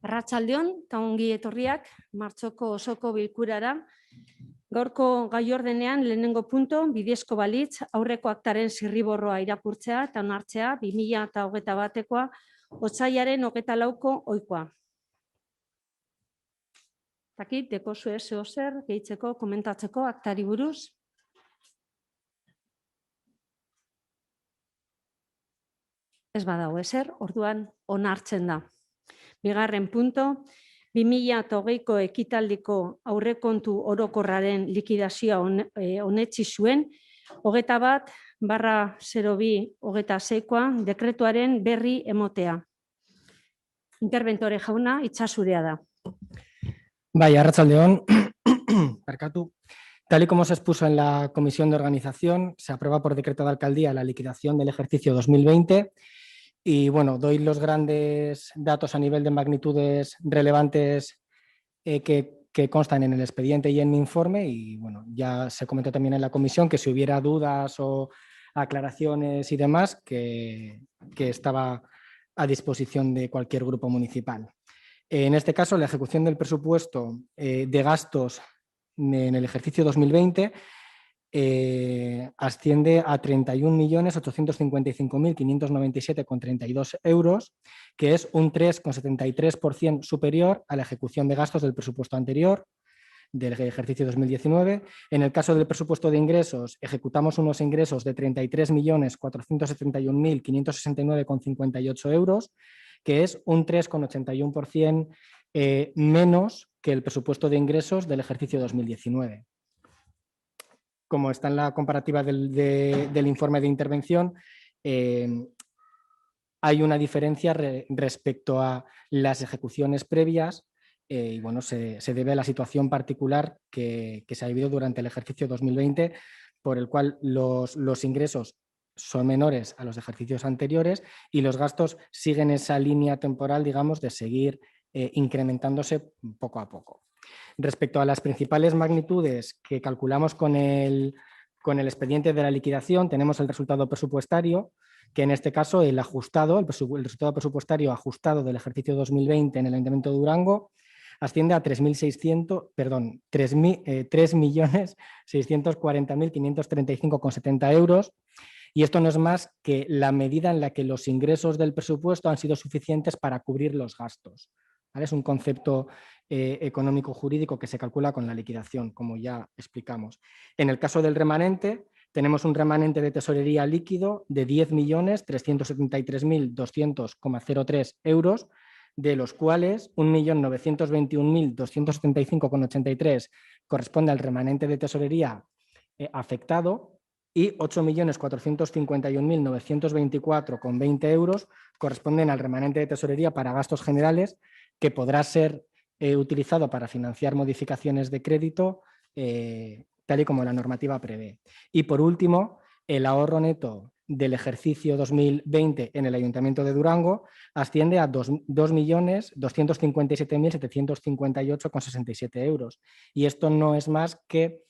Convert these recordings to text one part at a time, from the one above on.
Arratsaldeon eta ongi etorriak martxoko osoko bilkurara. Gaurko gaiordenean lehenengo punto bidezko balitz aurreko aktaren zirriborroa irakurtzea eta onartzea 2021koa otsailaren 24ko ohikoa. Dakit dekozue zer gehitzeko komentatzeko aktari buruz. Ez badago ezer, orduan onartzen da. Bigarren punto, 2020ko ekitaldiko aurrekontu orokorraren likidazioa onetsi zuen, 21/02/26koa dekretuaren berri emotea. Interventore jauna, itxasurea da. Bai, arratsaldeon. Percatu. Tal y como se expuso en la comisión de organización, se aprueba por decreto de alcaldía la liquidación del ejercicio 2020. Y bueno, doy los grandes datos a nivel de magnitudes relevantes que constan en el expediente y en mi informe. Y bueno, ya se comentó también en la comisión que si hubiera dudas o aclaraciones y demás, que estaba a disposición de cualquier grupo municipal. En este caso, la ejecución del presupuesto de gastos en el ejercicio 2020 asciende a 31.855.597,32 euros, que es un 3,73% superior a la ejecución de gastos del presupuesto anterior, del ejercicio 2019. En el caso del presupuesto de ingresos, ejecutamos unos ingresos de 33.471.569,58 euros, que es un 3,81% menos que el presupuesto de ingresos del ejercicio 2019. Como está en la comparativa del informe de intervención, hay una diferencia respecto a las ejecuciones previas y bueno, se debe a la situación particular que se ha vivido durante el ejercicio 2020, por el cual los ingresos son menores a los ejercicios anteriores y los gastos siguen esa línea temporal, digamos, de seguir incrementándose poco a poco. Respecto a las principales magnitudes que calculamos con el expediente de la liquidación, tenemos el resultado presupuestario, que en este caso el resultado presupuestario ajustado del ejercicio 2020 en el Ayuntamiento de Durango asciende a 3.640.535,70 euros. Y esto no es más que la medida en la que los ingresos del presupuesto han sido suficientes para cubrir los gastos. ¿Vale? Es un concepto económico-jurídico que se calcula con la liquidación, como ya explicamos. En el caso del remanente, tenemos un remanente de tesorería líquido de 10.373.200,03 euros, de los cuales 1.921.275,83 corresponde al remanente de tesorería afectado y 8.451.924,20 euros corresponden al remanente de tesorería para gastos generales, que podrá ser utilizado para financiar modificaciones de crédito, tal y como la normativa prevé. Y por último, el ahorro neto del ejercicio 2020 en el Ayuntamiento de Durango asciende a 2.257.758,67 euros. Y esto no es más que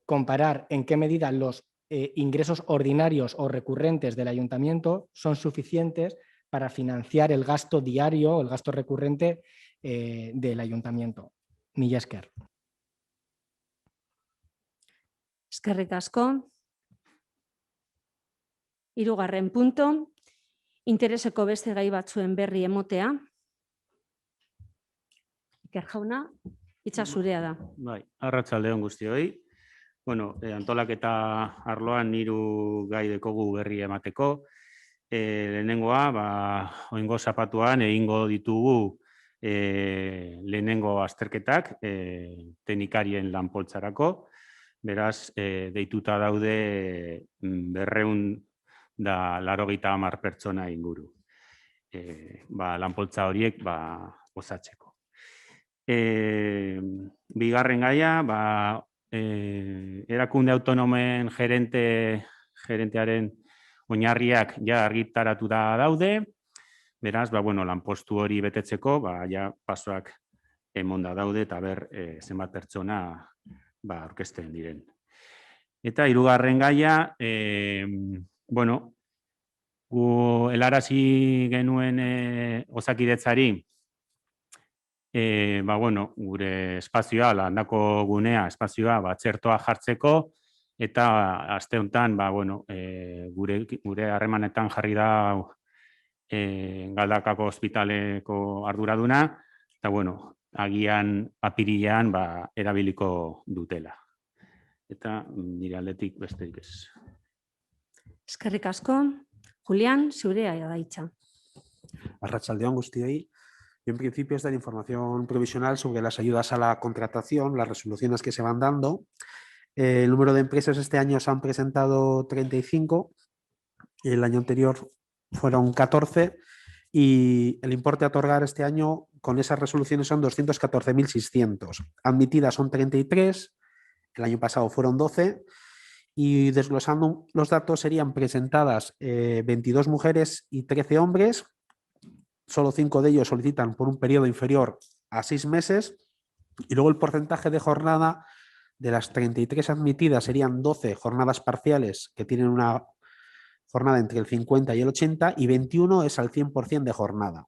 comparar en qué medida los ingresos ordinarios o recurrentes del Ayuntamiento son suficientes para financiar el gasto diario o el gasto recurrente del Ayuntamiento. Mila esker. Eskerrik asko. Hirugarren punto, intereseko beste gai batzuen berri emotea. Iker jauna, hitza zurea da. Bai, arratsaldeon guztioi. Bueno, antolaketa arloan 3 gai dekogu berri emateko. Lehenengoa, oingo zapatuan egingo ditugu lehenengo azterketak teknikarien lanpoltzarako. Beraz, deituta daude 280 pertsona inguru. Lanpoltza horiek osatzeko. Bigarren gaia, erakunde autonomen gerentearen oinarriak ja argitaratuta daude. Beraz, lanpostu hori betetzeko, pasoak emonda daude eta zenbat pertsona aurkezten diren. Eta hirugarren gaia, gu helarazi genuen Osakidetzari gure espazioa, landako gunea, espazioa txertoa jartzeko, eta aste honetan gure harremanetan jarri da Galdakako ospitaleko arduraduna, eta agian apirilean erabiliko dutela. Eta nire aldetik besterik ez. Eskerrik asko. Julián, zurea da hitza. Arratsaldeon guztioi. En principio es dar información provisional sobre las ayudas a la contratación, las resoluciones que se van dando. El número de empresas este año se han presentado 35, el año anterior fueron 14 y el importe a otorgar este año con esas resoluciones son 214.600. Admitidas son 33, el año pasado fueron 12 y desglosando los datos serían presentadas 22 mujeres y 13 hombres. Solo 5 de ellos solicitan por un periodo inferior a 6 meses y luego el porcentaje de jornada de las 33 admitidas serían 12 jornadas parciales que tienen una jornada entre el 50 y el 80 y 21 es al 100% de jornada.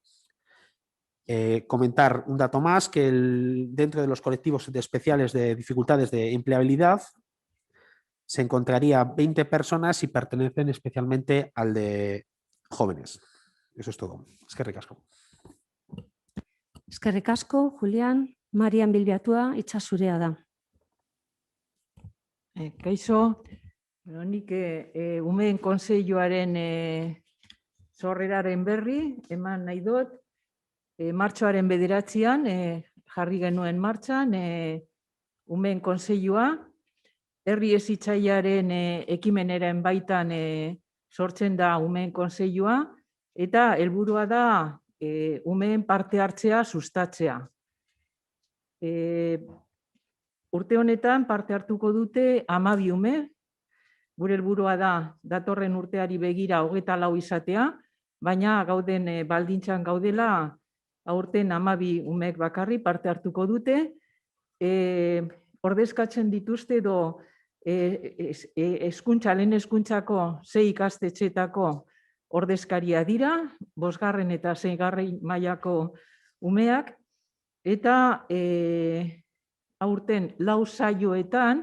Comentar un dato más que dentro de los colectivos especiales de dificultades de empleabilidad se encontraría 20 personas y pertenecen especialmente al de jóvenes. Eso es todo. Eskerrik asko. Eskerrik asko, Julián. Marian Bilbiatua, hitza zurea da. Kaixo, nik umeen kontseiluaren sorreraren berri eman nahi dut. Martxoaren 9an jarri genuen martxan umeen kontseilua. Herri hezitzailearen ekimenaren baitan sortzen da umeen kontseilua. Eta helburua da umeen parte hartzea sustatzea. Urte honetan parte hartuko dute 12 ume. Gure helburua da datorren urteari begira 24 izatea, baina gauden baldintzan gaudela aurten 12 umek bakarri parte hartuko dute. Ordezkatzen dituzte edo lehen hezkuntzako 6 ikastetxeetako ordezkaria dira, 5. eta 6. mailako umeak, eta aurten 4 saioetan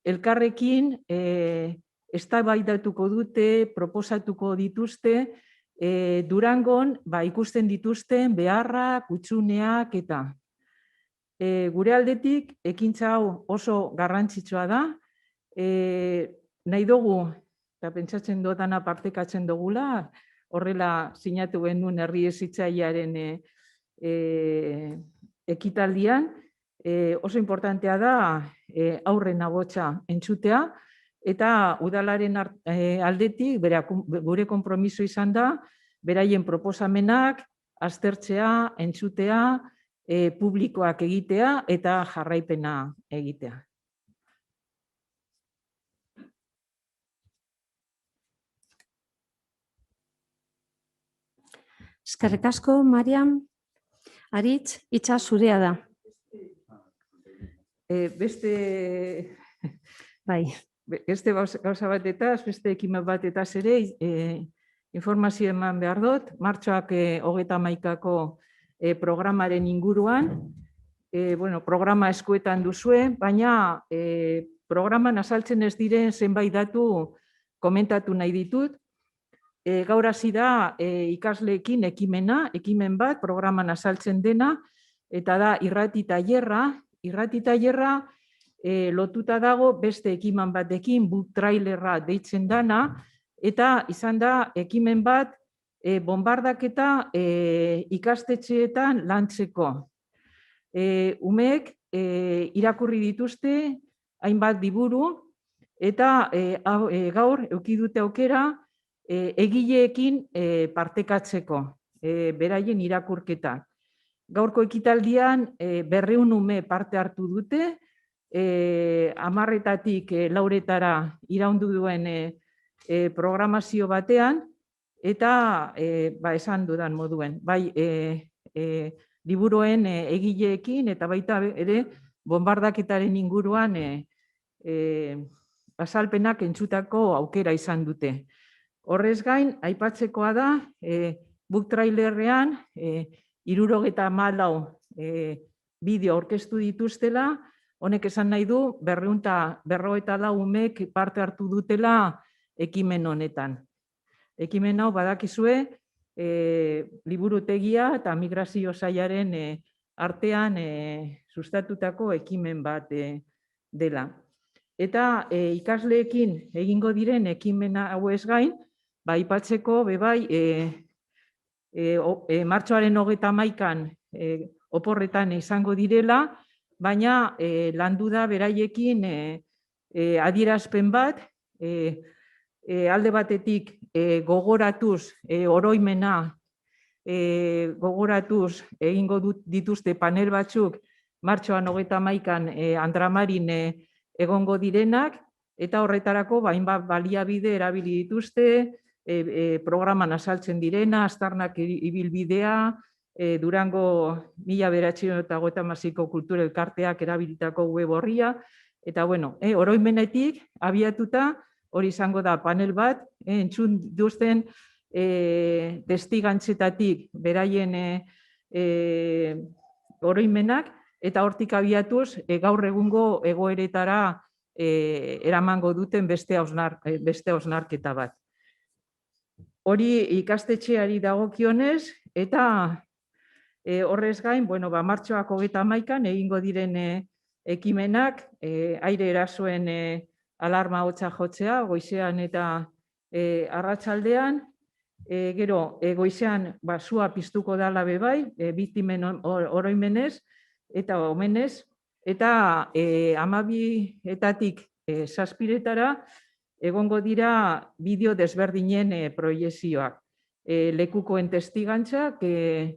elkarrekin eztabaidatuko dute, proposatuko dituzte, Durangon ikusten dituzten beharrak, hutsuneak eta. Gure aldetik ekintza hau oso garrantzitsua da, nahi dugu, eta pentsatzen dutana partekatzen dugula, horrela sinatu genuen herri hezitzailearen ekitaldian, oso importantea da aurren ahotsa entzutea, eta udalaren aldetik gure konpromiso izan da, beraien proposamenak aztertzea, entzutea, publikoak egitea eta jarraipena egitea. Eskerrik asko, Marian. Aritz, hitza zurea da. Beste Bai. gauza batetaz, beste ekimen batetaz ere informazio eman behar dut. Martxoak 31ko programaren inguruan. Programa eskuetan duzue, baina programan azaltzen ez diren zenbait datu komentatu nahi ditut. Gaur hasi da ikasleekin ekimen bat programan azaltzen dena, eta da irrati tailerra. Irrati tailerra lotuta dago beste ekimen batekin, book trailerra deitzen dana, eta izan da ekimen bat bombardaketa ikastetxeetan lantzeko. Umeek irakurri dituzte hainbat liburu, eta gaur eduki dute aukera egileekin partekatzeko, beraien irakurketak. Gaurko ekitaldian 200 ume parte hartu dute, 10-etatik 4-etara iraundu duen programazio batean, eta esan dudan moduen, bai liburuen egileekin eta baita ere bombardaketaren inguruan azalpenak entzutako aukera izan dute. Horrez gain, aipatzekoa da, book trailerrean 74 bideo aurkeztu dituztela, honek esan nahi du 254 umek parte hartu dutela ekimen honetan. Ekimen hau badakizue, liburutegia eta migrazio sailaren artean sustatutako ekimen bat dela. Eta ikasleekin egingo diren ekimen hauez gain, aipatzeko bebai, martxoaren 31an oporretan izango direla, baina landu da beraiekin adierazpen bat, alde batetik gogoratuz, oroimena gogoratuz egingo dituzte panel batzuk martxoan 31an Andramarin egongo direnak, eta horretarako hainbat baliabide erabili dituzte, programan azaltzen direna, aztarnak ibilbidea, Durango 1956ko kultura elkarteak erabilitako web orria, eta oroimenetik abiatuta hori izango da panel bat, entzun duzten testigantzetatik beraien oroimenak, eta hortik abiatuz gaur egungo egoeretara eramango duten beste hausnarketa bat. Hori ikastetxeari dagokionez, eta horrez gain, martxoak 31an egingo diren ekimenak, aire erasoen alarma hotza jotzea, goizean eta arratsaldean, gero goizean sua piztuko dala bebai, biktimen oroimenez eta omenez, eta 12etatik 7etara egongo dira bideo desberdinen proiekzioak. Lekukoen testigantzak,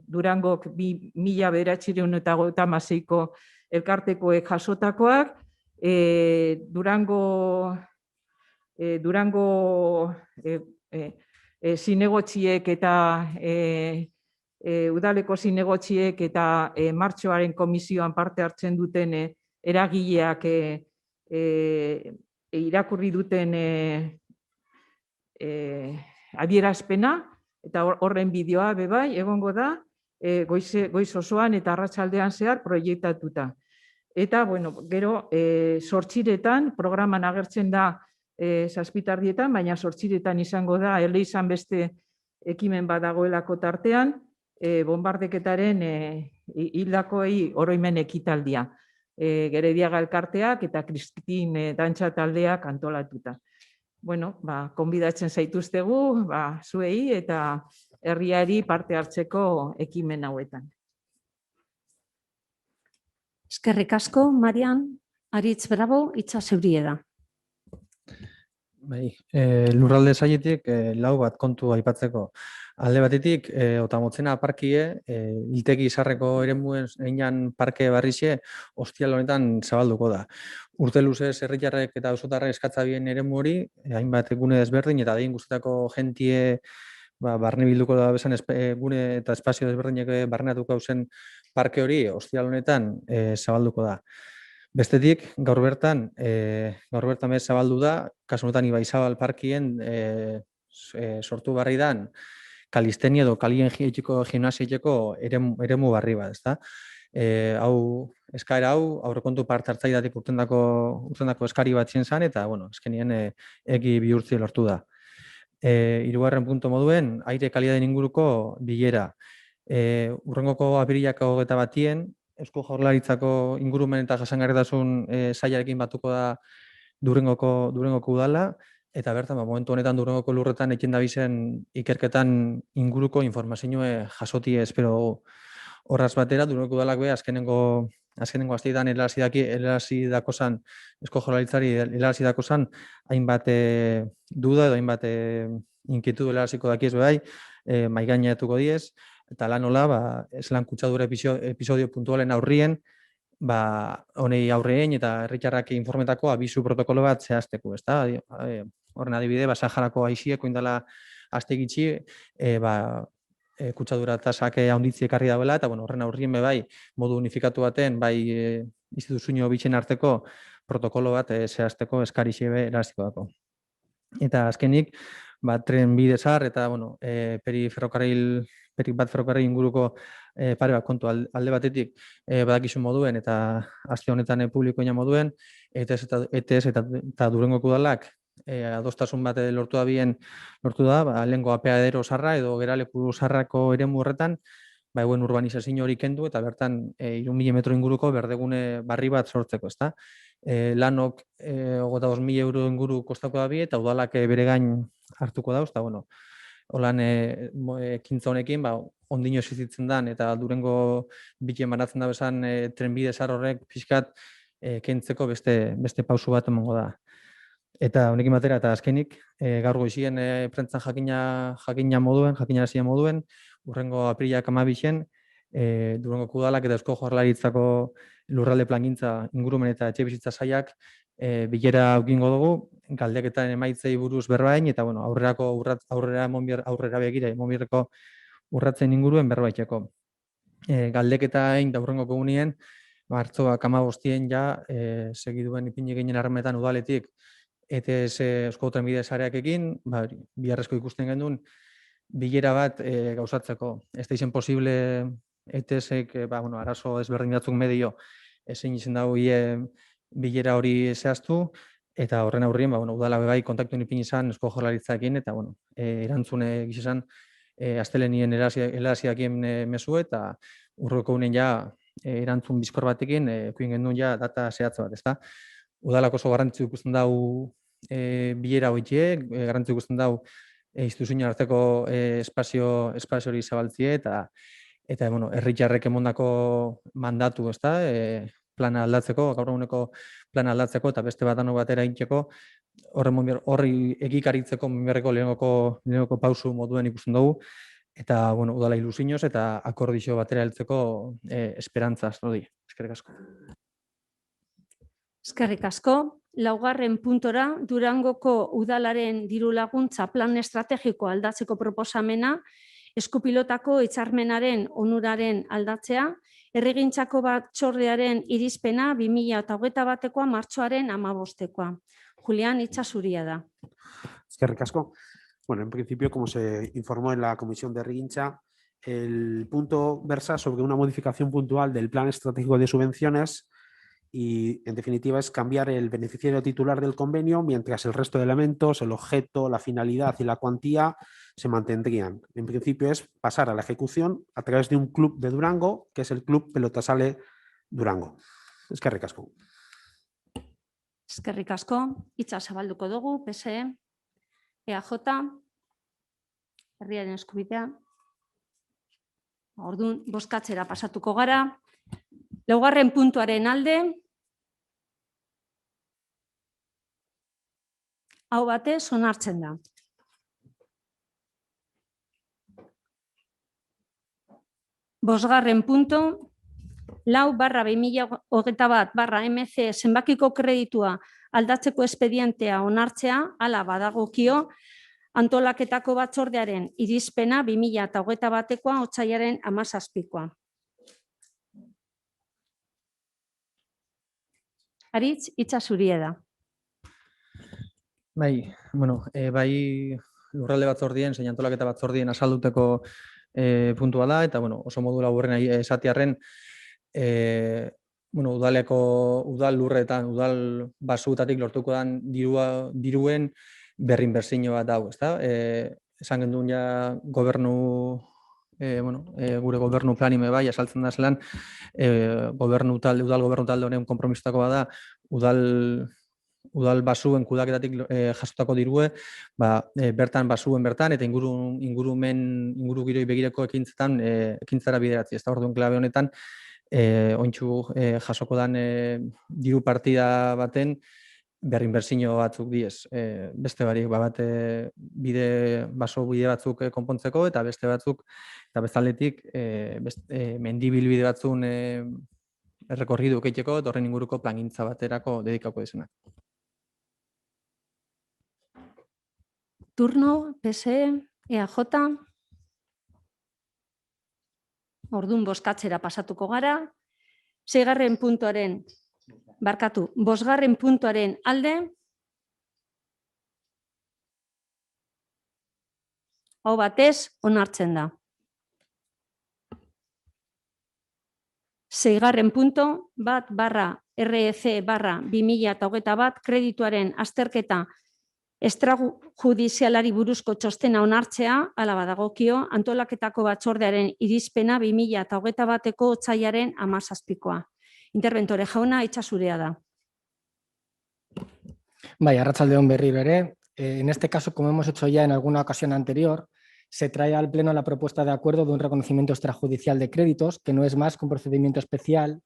Durangok 1956ko elkartekoek jasotakoak, Durango zinegotziek eta udaleko zinegotziek eta martxoaren komisioan parte hartzen duten eragileak irakurri duten adierazpena, eta horren bideoa bebai egongo da goiz osoan eta arratsaldean zehar proiektatuta. Eta, gero 8etan programan agertzen da 7 baina 8etan izango da, izan beste ekimen badagoelako tartean, bombardeketaren hildakoei oroimen ekitaldia. Gerediaga elkarteak eta Kristin dantza taldeak antolatuta. Konbidatzen zaituztegu, zuei eta herriari parte hartzeko ekimen hauetan. Eskerrik asko, Marian, Aritz Bravo, hitza zeurie da. Lurralde sailetik lau bat kontu aipatzeko. Alde batetik, Otamotzena parkie, hiltegi izarreko eremuen einan parke barrixe, ostiral honetan zabalduko da. Urte luzez herritarrek eta auzotarrek eskatza bien eremu hori, hainbat gune desberdin eta adin guztietako jentie barne bilduko da bezan gune eta espazio desberdinek barneatuko zen parke hori ostiral honetan zabalduko da. Bestetik, gaur bertan bez zabaldu da, kasu honetan Ibaizabal parkien sortu barri dan kalistenia edo kalien gimnasieteko eremu barri bat, ezta? Eskaera hau, aurrekontu parte hartzaidatik urtendako eskari bat zen, eta, eskenien egi bihurtzi lortu da. Hirugarren puntu moduen, aire kalidaden inguruko bilera. Urrengoko apirilak 21 Eusko Jaurlaritzako ingurumen eta jasangarritasun sailarekin batuko da Durangoko udala, eta bertan, momentu honetan Durangoko lurretan ekin dabizen ikerketan inguruko informazioa jasotie espero dugu. Horraz batera, Durangoko udalak azkenengo asteetan helarazi dakozan, Eusko Jaurlaritzari helarazi dakozan, hainbat duda edo hainbat inkietudu helaraziko dakiez bai, maigaineratuko diez, eta lan hola, eslan kutsadura episodio puntualen aurrien, honei aurrein eta herritarrak informetako abisu protokolo bat zehazteko, ezta? Horren adibide, Saharako aixieko indala aste gitxi, kutsadura tasak handitzi ekarri dauela, eta horren aurrien bai, modu unifikatu baten, bai instituzio bitxen arteko protokolo bat zehazteko eskarixe helaraziko dako. Eta azkenik, tren bidezar eta, bueno, periferrokarril inguruko pare bat kontu alde batetik badakizu moduen eta aste honetan publikoina moduen, ETS eta Durangoko udalak adostasun bat lortu da, lehengo apeadero zarra edo geraleku zarrako eremu horretan, euen urbanizazio hori kendu eta bertan 3.000 metro inguruko berdegune barri bat sortzeko, ezta? Lanok 22.000 euro inguru kostako da eta udalak bere gain hartuko da, eta bueno, holan ekintza honekin, ondino existitzen dan eta Durango bitien banatzen da bezan trenbide zar horrek pixkat kentzeko beste pausu bat emango da. Eta honekin batera eta azkenik, gaur goizien prentzan jakina moduen, urrengo aprilak 12 Durangoko udalak eta Eusko Jaurlaritzako lurralde plangintza ingurumen eta etxebizitza sailak bilera egingo dugu, galdeketaren emaitzei buruz berbain, eta bueno, aurrera begira, monbierreko urratzen inguruen berbaiteko. Galdeketa egin da urrengo komunien, martxoak 15 ja, segiduen ipini ginen harremetan udaletik, ETS Eusko Trenbide sareak egin, biharrezko ikusten gendun, bilera bat gauzatzeko. Ez da izen posible ETS-ek, arazo ezberdin batzuk medio, ezin izan dago bilera hori zehaztu, eta horren aurrien, udala bai kontaktu nipin izan Eusko Jaurlaritzarekin, eta erantzune gizizan astelenien helaraziakien mezu, eta urroko unen ja erantzun bizkor batekin, ekuin gendun ja data zehatz bat, ezta? Udalak oso garrantzitsu ikusten dau bilera horiek, garrantzitsu ikusten dau instituzioen arteko espazio hori zabaltzie, eta herritarrek emondako mandatu, ezta? Plana aldatzeko, gaur eguneko plana aldatzeko, eta beste batano batera egiteko, horri egikaritzeko monbierreko lehenoko pausu moduen ikusten dugu, eta udala ilusioz eta akordizio batera heltzeko esperantzaz, eskerrik asko. Eskerrik asko. Laugarren puntora, Durangoko udalaren diru laguntza plan estrategiko aldatzeko proposamena, eskupilotako hitzarmenaren onuraren aldatzea, herrigintzako batzordearen irizpena 2021koa martxoaren 15koa. Julián, hitza zuria da. Eskerrik asko. Bueno, en principio, como se informó en la Comisión de Herrigincha, el punto versa sobre una modificación puntual del Plan Estratégico de Subvenciones y, en definitiva, es cambiar el beneficiario titular del convenio, mientras el resto de elementos, el objeto, la finalidad y la cuantía se mantendrían. En principio es pasar a la ejecución a través de un club de Durango, que es el Club Pelotasale Durango. Eskerrik asko. Eskerrik asko. Hitza zabalduko dugu, PSE, EAJ, herriaren eskubidea. Orduan, bozkatzera pasatuko gara. Laugarren puntuaren alde, hau batez onartzen da. Bosgarren puntu, 4/2021/MC zenbakiko kreditua aldatzeko espedientea onartzea, hala badagokio, antolaketako batzordearen irizpena 2021koa otsailaren 17koa. Aritz, hitza zuria da. Bai lurralde batzordien, zein antolaketa batzordien azalduteko puntua da, eta oso modu laburren esatearren, udal lurretan, udal basutatik lortuko den diruen berrinbertsio bat dago, ezta? Esan genduen ja gure gobernu planime bai, asaltzen da zelan, udal gobernu talde honen konpromistako bada, udal basuen kudaketatik jasotako dirue, bertan basuen bertan, eta inguru giroi begireko ekintzara bideratzi. Ez da orduan klabe honetan, ointxu jasoko dan diru partida baten berrinbertsio batzuk diez. Beste barik, bide batzuk konpontzeko, eta beste batzuk, eta bezaletik, mendibilbide batzun errekorridu keiteko, eta horren inguruko plangintza baterako dedikako desenak. Turno, PSE, EAJ. Orduan bozkatzera pasatuko gara. Bosgarren puntuaren alde. Aho batez onartzen da. 6. punto, 1/REC/2021 kredituaren azterketa extrajudizialari buruzko txostena onartzea, hala badagokio, antolaketako batzordearen irizpena 2021ko otsailaren 17koa. Interbentore jauna, hitza zurea da. Bai, arratsaldeon berriro ere. En este caso, como hemos hecho ya en alguna ocasión anterior, se trae al Pleno la propuesta de acuerdo de un reconocimiento extrajudicial de créditos, que no es más que un procedimiento especial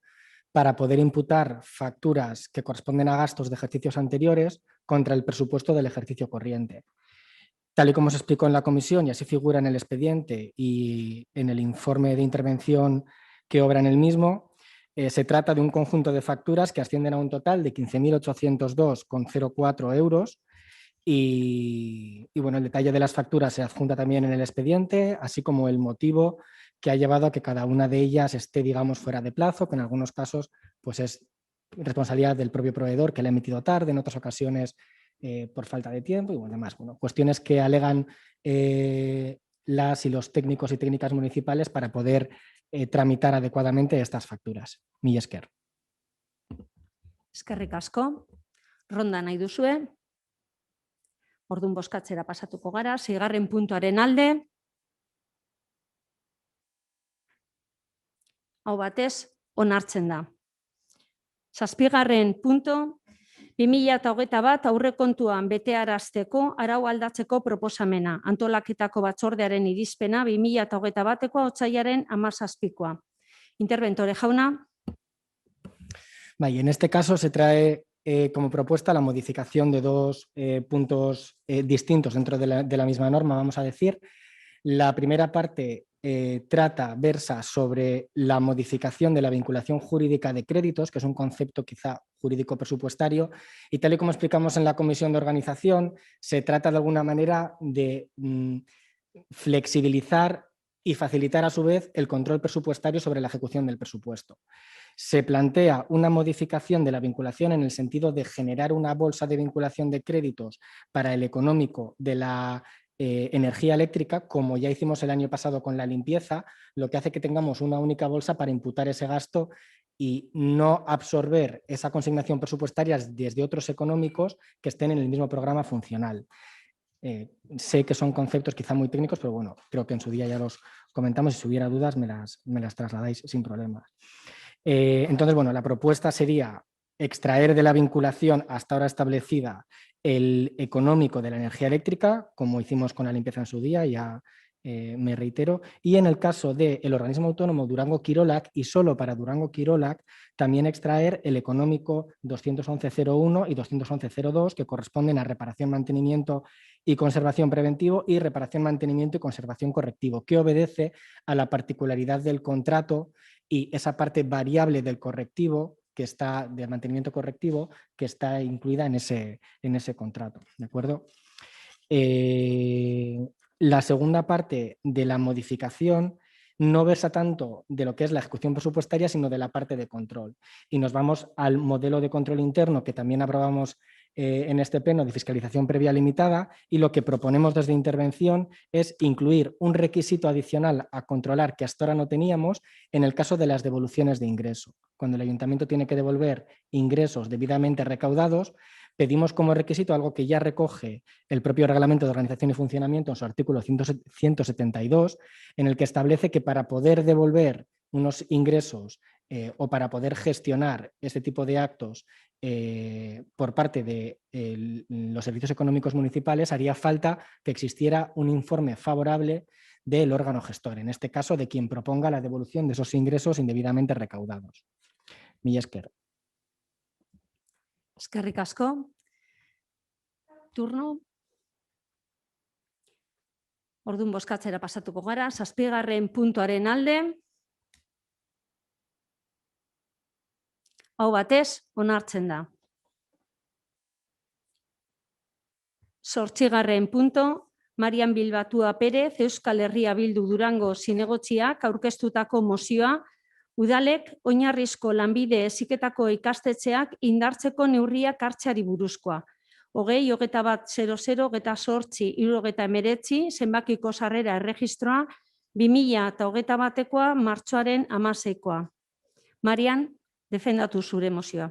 para poder imputar facturas que corresponden a gastos de ejercicios anteriores contra el presupuesto del ejercicio corriente. Tal y como se explicó en la comisión, y así figura en el expediente y en el informe de intervención que obra en el mismo, se trata de un conjunto de facturas que ascienden a un total de 15.802,04 euros. Y bueno, el detalle de las facturas se adjunta también en el expediente, así como el motivo que ha llevado a que cada una de ellas esté, digamos, fuera de plazo, que en algunos casos pues es responsabilidad del propio proveedor que la ha emitido tarde, en otras ocasiones por falta de tiempo y demás. Bueno, cuestiones que alegan las y los técnicos y técnicas municipales para poder tramitar adecuadamente estas facturas. Mila esker. Eskerrik asko. Ronda nahi duzue. Orduan bozkatzera pasatuko gara. 6. puntuaren alde. Aho batez onartzen da. 7. punto, 2021 aurrekontuan betearazteko arau aldatzeko proposamena. Antolaketako batzordearen irizpena 2021ko otsailaren 17koa. Interbentore jauna. Vale, en este caso se trae como propuesta la modificación de dos puntos distintos dentro de la misma norma, vamos a decir. La primera parte versa sobre la modificación de la vinculación jurídica de créditos, que es un concepto quizá jurídico presupuestario, y tal y como explicamos en la comisión de organización, se trata de alguna manera de flexibilizar y facilitar a su vez el control presupuestario sobre la ejecución del presupuesto. Se plantea una modificación de la vinculación en el sentido de generar una bolsa de vinculación de créditos para el económico de la energía eléctrica, como ya hicimos el año pasado con la limpieza, lo que hace que tengamos una única bolsa para imputar ese gasto y no absorber esa consignación presupuestaria desde otros económicos que estén en el mismo programa funcional. Sé que son conceptos quizá muy técnicos, pero bueno, creo que en su día ya los comentamos y si hubiera dudas me las trasladáis sin problemas. Entonces, bueno, la propuesta sería extraer de la vinculación hasta ahora establecida el económico de la energía eléctrica, como hicimos con la limpieza en su día, ya me reitero, y en el caso del organismo autónomo Durango-Kirolak y solo para Durango-Kirolak, también extraer el económico 211.01 y 211.02 que corresponden a reparación, mantenimiento y conservación preventivo y reparación, mantenimiento y conservación correctivo, que obedece a la particularidad del contrato y esa parte variable del correctivo que está del mantenimiento correctivo que está incluida en ese contrato, ¿de acuerdo? La segunda parte de la modificación no versa tanto de lo que es la ejecución presupuestaria, sino de la parte de control. Y nos vamos al modelo de control interno que también aprobamos en este pleno de fiscalización previa limitada, y lo que proponemos desde intervención es incluir un requisito adicional a controlar que hasta ahora no teníamos en el caso de las devoluciones de ingreso. Cuando el ayuntamiento tiene que devolver ingresos debidamente recaudados, pedimos como requisito algo que ya recoge el propio Reglamento de Organización y Funcionamiento en su artículo 172, en el que establece que para poder devolver unos ingresos o para poder gestionar este tipo de actos por parte de los servicios económicos municipales, haría falta que existiera un informe favorable del órgano gestor, en este caso de quien proponga la devolución de esos ingresos indebidamente recaudados. Mila esker. Eskerrik asko. Turno. Orduan bozkatzera pasatuko gara. 7. puntuaren alde. Aho batez onartzen da. 8. punto, Marian Bilbatua Pérez, Euskal Herria Bildu Durango zinegotziak aurkeztutako mozioa, udalek oinarrizko lanbide heziketako ikastetxeak indartzeko neurriak hartzeari buruzkoa. 20-21-00-28-79 zenbakiko sarrera erregistroa 2021koa martxoaren 16koa. Marian, defendatu zure mozioa.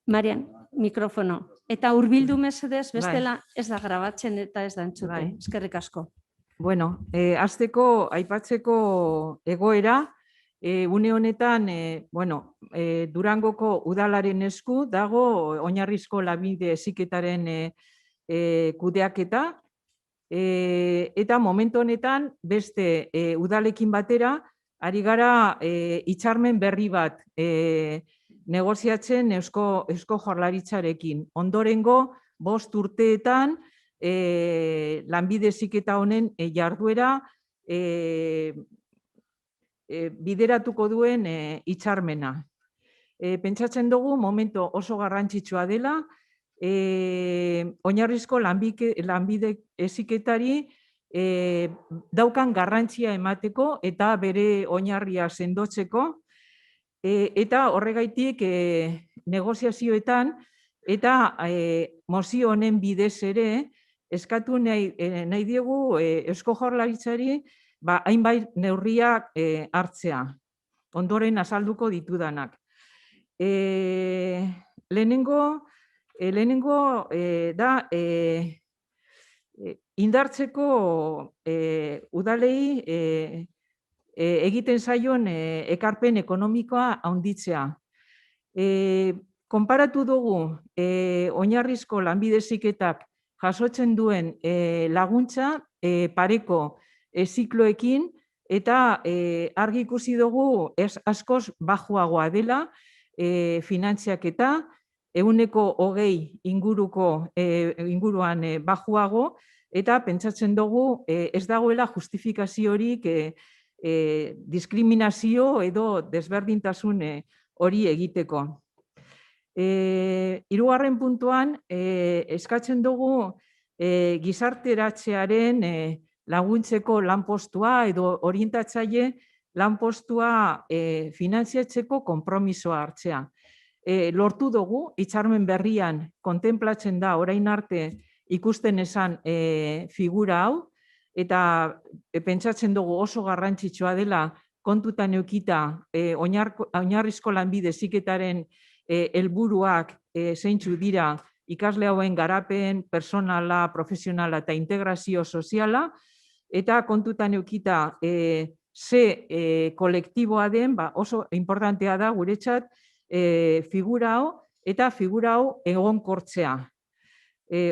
Marian, mikrofono. Eta hurbildu mesedez, bestela ez da grabatzen eta ez da entzuten. Eskerrik asko. Bueno, hasteko aipatzeko egoera, une honetan, Durangoko udalaren esku dago oinarrizko lanbide heziketaren kudeaketa, eta momentu honetan beste udalekin batera ari gara hitzarmen berri bat negoziatzen Eusko Jaurlaritzarekin. Ondorengo 5 urteetan lanbide heziketa honen jarduera bideratuko duen hitzarmena. Pentsatzen dugu momentu oso garrantzitsua dela, oinarrizko lanbide heziketari daukan garrantzia emateko eta bere oinarria sendotzeko, eta horregaitik negoziazioetan eta mozio honen bidez ere eskatu nahi diegu Eusko Jaurlaritzari hainbait neurriak hartzea, ondoren azalduko ditudanak. Lehenengo da indartzeko udalei egiten zaion ekarpen ekonomikoa handitzea. Konparatu dugu oinarrizko lanbide heziketak jasotzen duen laguntza pareko zikloekin, eta argi ikusi dugu askoz baxuagoa dela finantziaketa, 20% inguruan baxuago, eta pentsatzen dugu ez dagoela justifikaziorik diskriminazio edo desberdintasun hori egiteko. 3. puntuan eskatzen dugu gizarteratzearen laguntzeko lanpostua edo orientatzaile lanpostua finantziatzeko konpromisoa hartzea. Lortu dugu, hitzarmen berrian kontenplatzen da orain arte ikusten esan figura hau, eta pentsatzen dugu oso garrantzitsua dela kontutan edukita oinarrizko lanbide heziketaren helburuak zeintzu dira ikasle hauen garapen, personala, profesionala eta integrazio soziala, eta kontutan edukita ze kolektiboa den, oso importantea da guretzat figura hau, eta figura hau egonkortzea.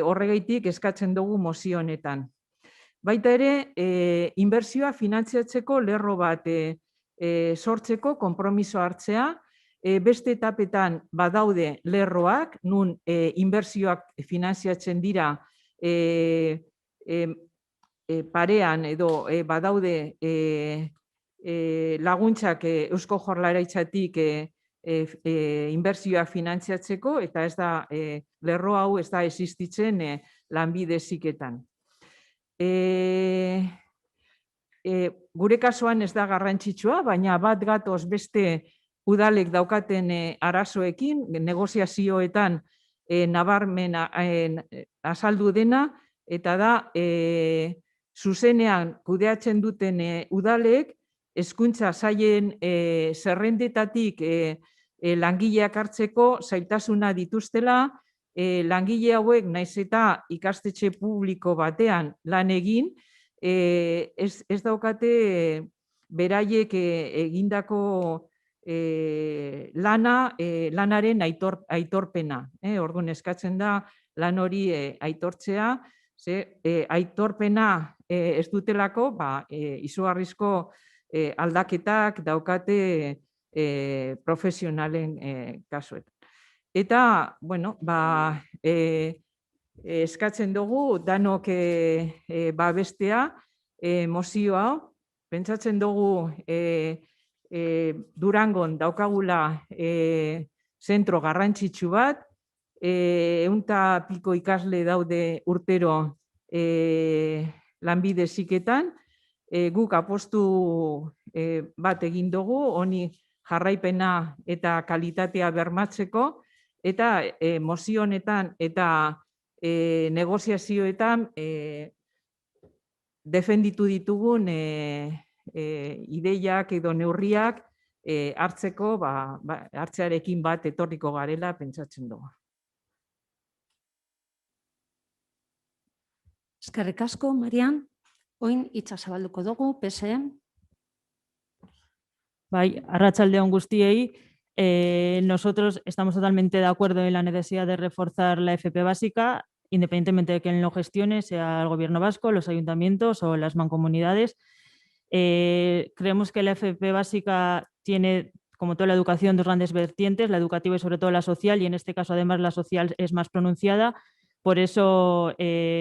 Horregaitik eskatzen dugu mozio honetan. Baita ere, inbertsioa finantziatzeko lerro bat sortzeko konpromiso hartzea, beste etapetan badaude lerroak, nun inbertsioak finantziatzen dira parean edo badaude laguntzak Eusko Jaurlaritzatik inbertsioak finantziatzeko, eta ez da lerro hau ez da existitzen lanbide heziketan. Gure kasuan ez da garrantzitsua, baina bat gatoz beste udalek daukaten arazoekin, negoziazioetan nabarmen azaldu dena, eta da zuzenean kudeatzen duten udalek hezkuntza sailen zerrendetatik langileak hartzeko zailtasuna dituztela, langile hauek naiz eta ikastetxe publiko batean lan egin, ez daukate beraiek egindako lanaren aitorpena. Orduan eskatzen da lan hori aitortzea, aitorpena ez dutelako izugarrizko aldaketak daukate profesionalen kasuetan. Eta, eskatzen dugu danok babestea mozio hau, pentsatzen dugu Durangon daukagula zentro garrantzitsu bat, 100 ikasle daude urtero lanbide heziketan, guk apostu bat egin dugu, honi jarraipena eta kalitatea bermatzeko, eta mozio honetan eta negoziazioetan defenditu ditugun ideiak edo neurriak hartzearekin bat etorriko garela pentsatzen dugu. Eskerrik asko, Marian. Oin hitza zabalduko dugu, PSE. Bai, arratsalde on guztiei. Nosotros estamos totalmente de acuerdo en la necesidad de reforzar la FP básica, independientemente de quién lo gestione, sea el gobierno vasco, los ayuntamientos o las mancomunidades. Creemos que la FP básica tiene, como toda la educación, dos grandes vertientes, la educativa y sobre todo la social, y en este caso además la social es más pronunciada. Por eso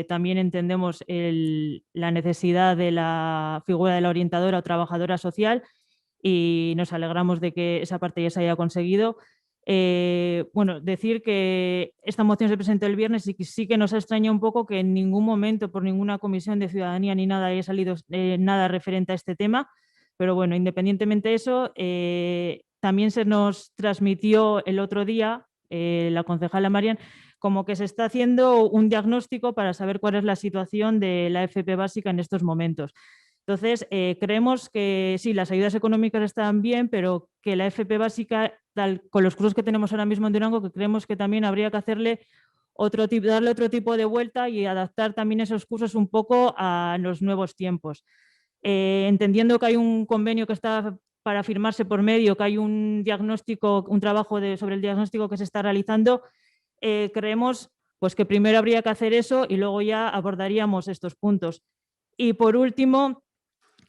también entendemos la necesidad de la figura de la orientadora o trabajadora social, y nos alegramos de que esa parte ya se haya conseguido. Bueno, decir que esta moción se presentó el viernes y que sí que nos ha extrañado un poco que en ningún momento por ninguna comisión de ciudadanía ni nada haya salido nada referente a este tema, pero bueno, independientemente de eso, también se nos transmitió el otro día, la concejala Marian, como que se está haciendo un diagnóstico para saber cuál es la situación de la FP básica en estos momentos. Entonces, creemos que sí, las ayudas económicas están bien, pero que la FP básica, con los cursos que tenemos ahora mismo en Durango, que creemos que también habría que darle otro tipo de vuelta y adaptar también esos cursos un poco a los nuevos tiempos. Entendiendo que hay un convenio que está para firmarse por medio, que hay un diagnóstico, un trabajo sobre el diagnóstico que se está realizando, creemos pues, que primero habría que hacer eso y luego ya abordaríamos estos puntos. Y por último,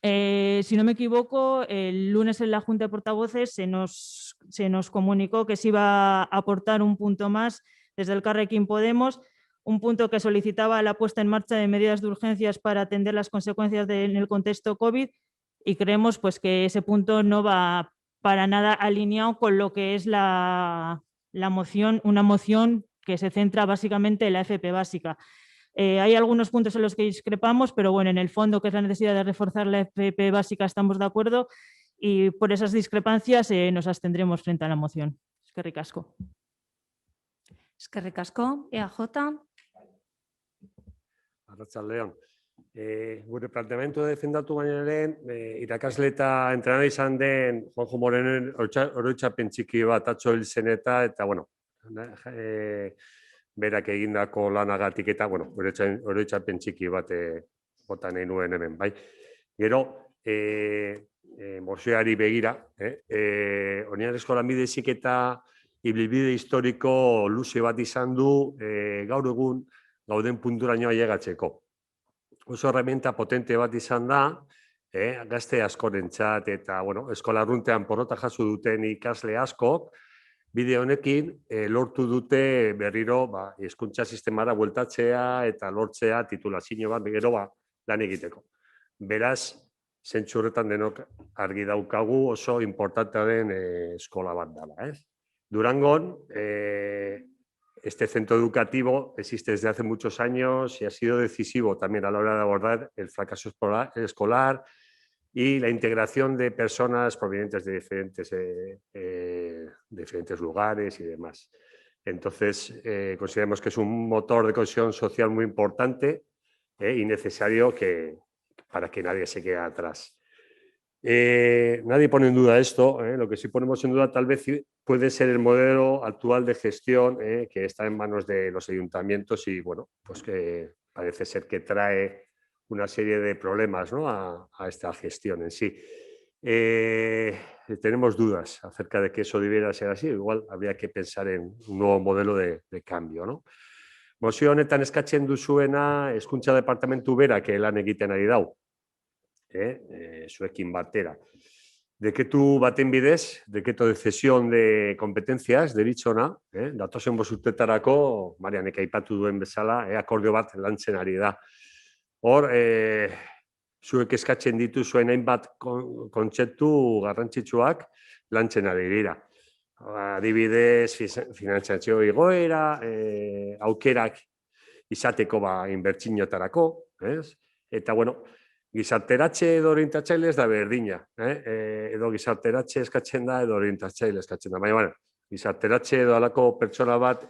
si no me equivoco, el lunes en la Junta de Portavoces se nos comunicó que se iba a aportar un punto más desde el Elkarrekin Podemos, un punto que solicitaba la puesta en marcha de medidas de urgencias para atender las consecuencias en el contexto COVID, y creemos pues, que ese punto no va para nada alineado con lo que es la moción, una moción que se centra básicamente en la FP básica. Hay algunos puntos en los que discrepamos, pero bueno, en el fondo, que es la necesidad de reforzar la FP básica, estamos de acuerdo, y por esas discrepancias nos abstendremos frente a la moción. Eskerrik asko. Eskerrik asko, EAJ. Arratsaldeon. Gure planteamendu defendatu baino lehen, irakasle eta entrenador izan den Juanjo Morenen oroitzapen txiki bat atzo hil zen eta bueno, berak egindako lanagatik eta, bueno, oroitzapen txiki bat bota nahi nuen hemen, bai. Gero, mozioari begira, oinarrizko lanbide heziketa ibilbide historiko luze bat izan du gaur egun gauden punturaino ailegatzeko. Oso herramienta potente bat izan da, gazte askorentzat eta, bueno, eskola arruntean porrota jaso duten ikasle askok, bide honekin lortu dute berriro hezkuntza sistemara bueltatzea eta lortzea titulazio bat gero lan egiteko. Beraz, zentzu horretan denok argi daukagu oso importantea den eskola bat dela. Durangon, este centro educativo existe desde hace muchos años y ha sido decisivo también a la hora de abordar el fracaso escolar y la integración de personas provenientes de diferentes lugares y demás. Entonces, consideramos que es un motor de cohesión social muy importante y necesario para que nadie se quede atrás. Nadie pone en duda esto, lo que sí ponemos en duda tal vez puede ser el modelo actual de gestión que está en manos de los ayuntamientos y bueno, pues que parece ser que trae una serie de problemas, ¿no? a esta gestión en sí. Tenemos dudas acerca de que eso debiera ser así, igual habría que pensar en un nuevo modelo de cambio, ¿no? Mozio honetan eskatzen duzuena hezkuntza departamentu berak lan egiten ari dau. Zuekin batera. Dekretu baten bidez, dekreto de cesión de competencias, deritzona, datozen 5 urtetarako, Marianek aipatu duen bezala, akordio bat lantzen ari da. Hor, zuek eskatzen dituzuen hainbat kontzeptu garrantzitsuak lantzen ari dira. Adibidez, finantzazio igoera, aukerak izateko inbertsioetarako, eta bueno, gizarteratze edo orientatzaile ez da berdina, edo gizarteratze eskatzen da edo orientatzaile eskatzen da. Baina, gizarteratze edo alako pertsona bat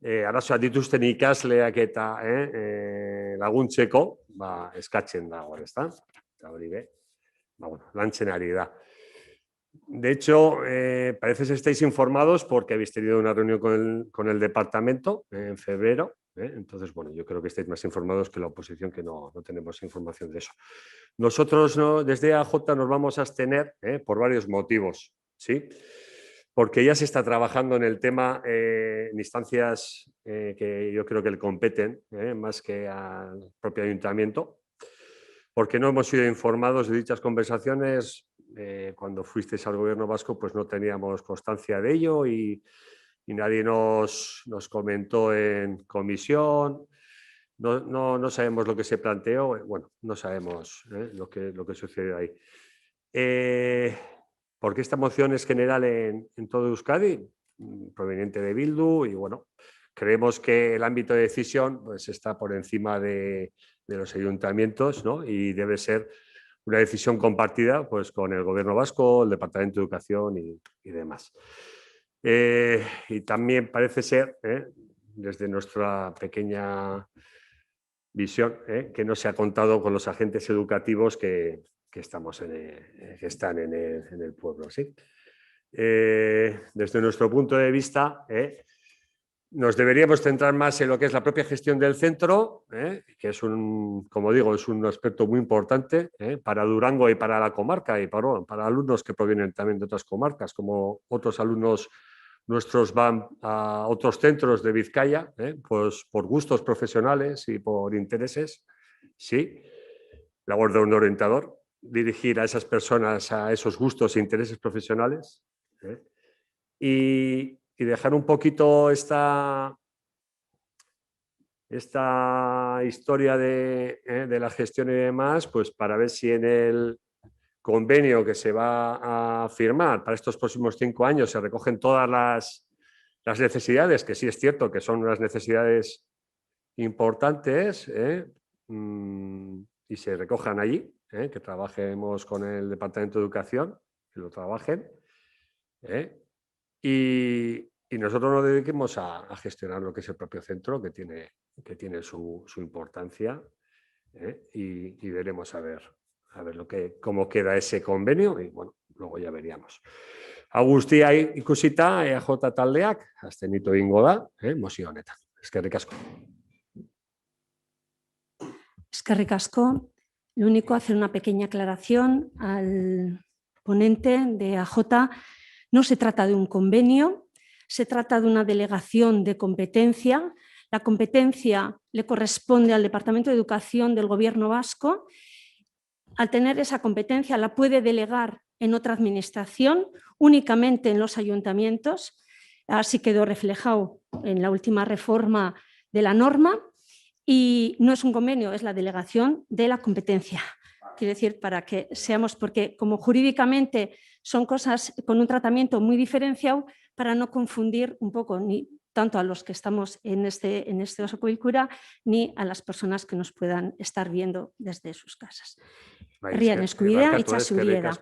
arazoak dituzten ikasleak eta laguntzeko eskatzen da, ezta? Eta hori be, lantzen ari da. De hecho, parece que estáis informados porque habéis tenido una reunión con el departamento en febrero. Entonces, bueno, yo creo que estáis más informados que la oposición, que no tenemos información de eso. Nosotros desde AJ nos vamos a abstener por varios motivos, ¿sí? Porque ya se está trabajando en el tema en instancias que yo creo que le competen, más que al propio ayuntamiento, porque no hemos sido informados de dichas conversaciones. Cuando fuisteis al gobierno vasco, pues no teníamos constancia de ello y nadie nos comentó en comisión. No sabemos lo que se planteó, bueno, no sabemos lo que sucedió ahí. Porque esta moción es general en todo Euskadi, proveniente de Bildu, y bueno, creemos que el ámbito de decisión pues, está por encima de los ayuntamientos, ¿no? Y debe ser una decisión compartida pues, con el Gobierno vasco, el Departamento de Educación y demás. Y también parece ser, desde nuestra pequeña visión, que no se ha contado con los agentes educativos que están en el pueblo. ¿Sí? Desde nuestro punto de vista, nos deberíamos centrar más en lo que es la propia gestión del centro, que es como digo, es un aspecto muy importante para Durango y para la comarca y para alumnos que provienen también de otras comarcas, como otros alumnos nuestros van a otros centros de Vizcaya, pues por gustos profesionales y por intereses. Sí, labor de un orientador, dirigir a esas personas a esos gustos e intereses profesionales. Y dejar un poquito esta historia de la gestión y demás, pues para ver si en el convenio que se va a firmar para estos próximos 5 años se recogen todas las necesidades, que sí es cierto que son unas necesidades importantes, y se recojan allí, que trabajemos con el Departamento de Educación, que lo trabajen, y nosotros nos dediquemos a gestionar lo que es el propio centro, que tiene su importancia, y veremos a ver cómo queda ese convenio, y bueno, luego ya veríamos. Agustia ikusita, EAJ taldeak, abstenitu egingo da, mozio honetan. Eskerrik asko. Eskerrik asko. Lo único, hacer una pequeña aclaración al ponente de AJ. No se trata de un convenio, se trata de una delegación de competencia. La competencia le corresponde al Departamento de Educación del Gobierno vasco. Al tener esa competencia la puede delegar en otra administración, únicamente en los ayuntamientos. Así quedó reflejado en la última reforma de la norma. Y no es un convenio, es la delegación de la competencia. Quiero decir, para que seamos, porque como jurídicamente son cosas con un tratamiento muy diferenciado, para no confundir un poco ni tanto a los que estamos en este Osoko Bilkura, ni a las personas que nos puedan estar viendo desde sus casas. Herrian eskubidea, itxasubiera.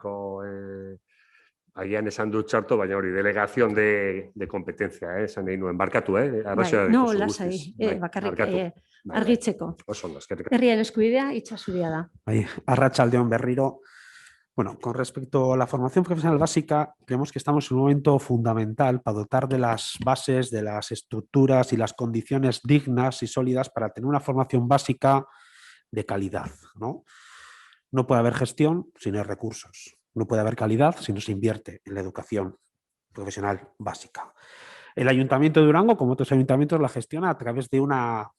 Agian esan dut txarto, baina hori, delegación de competencia, esan nahi nuen, barkatu, No, lasai, bakarrik argitzeko. Herrian eskubidea, itxasubia da. Arratsaldeon berriro. Bueno, con respecto a la formación profesional básica, creemos que estamos en un momento fundamental para dotar de las bases, de las estructuras y las condiciones dignas y sólidas para tener una formación básica de calidad, ¿no? No puede haber gestión si no hay recursos. No puede haber calidad si no se invierte en la educación profesional básica. El Ayuntamiento de Durango, como otros ayuntamientos, la gestiona a través de una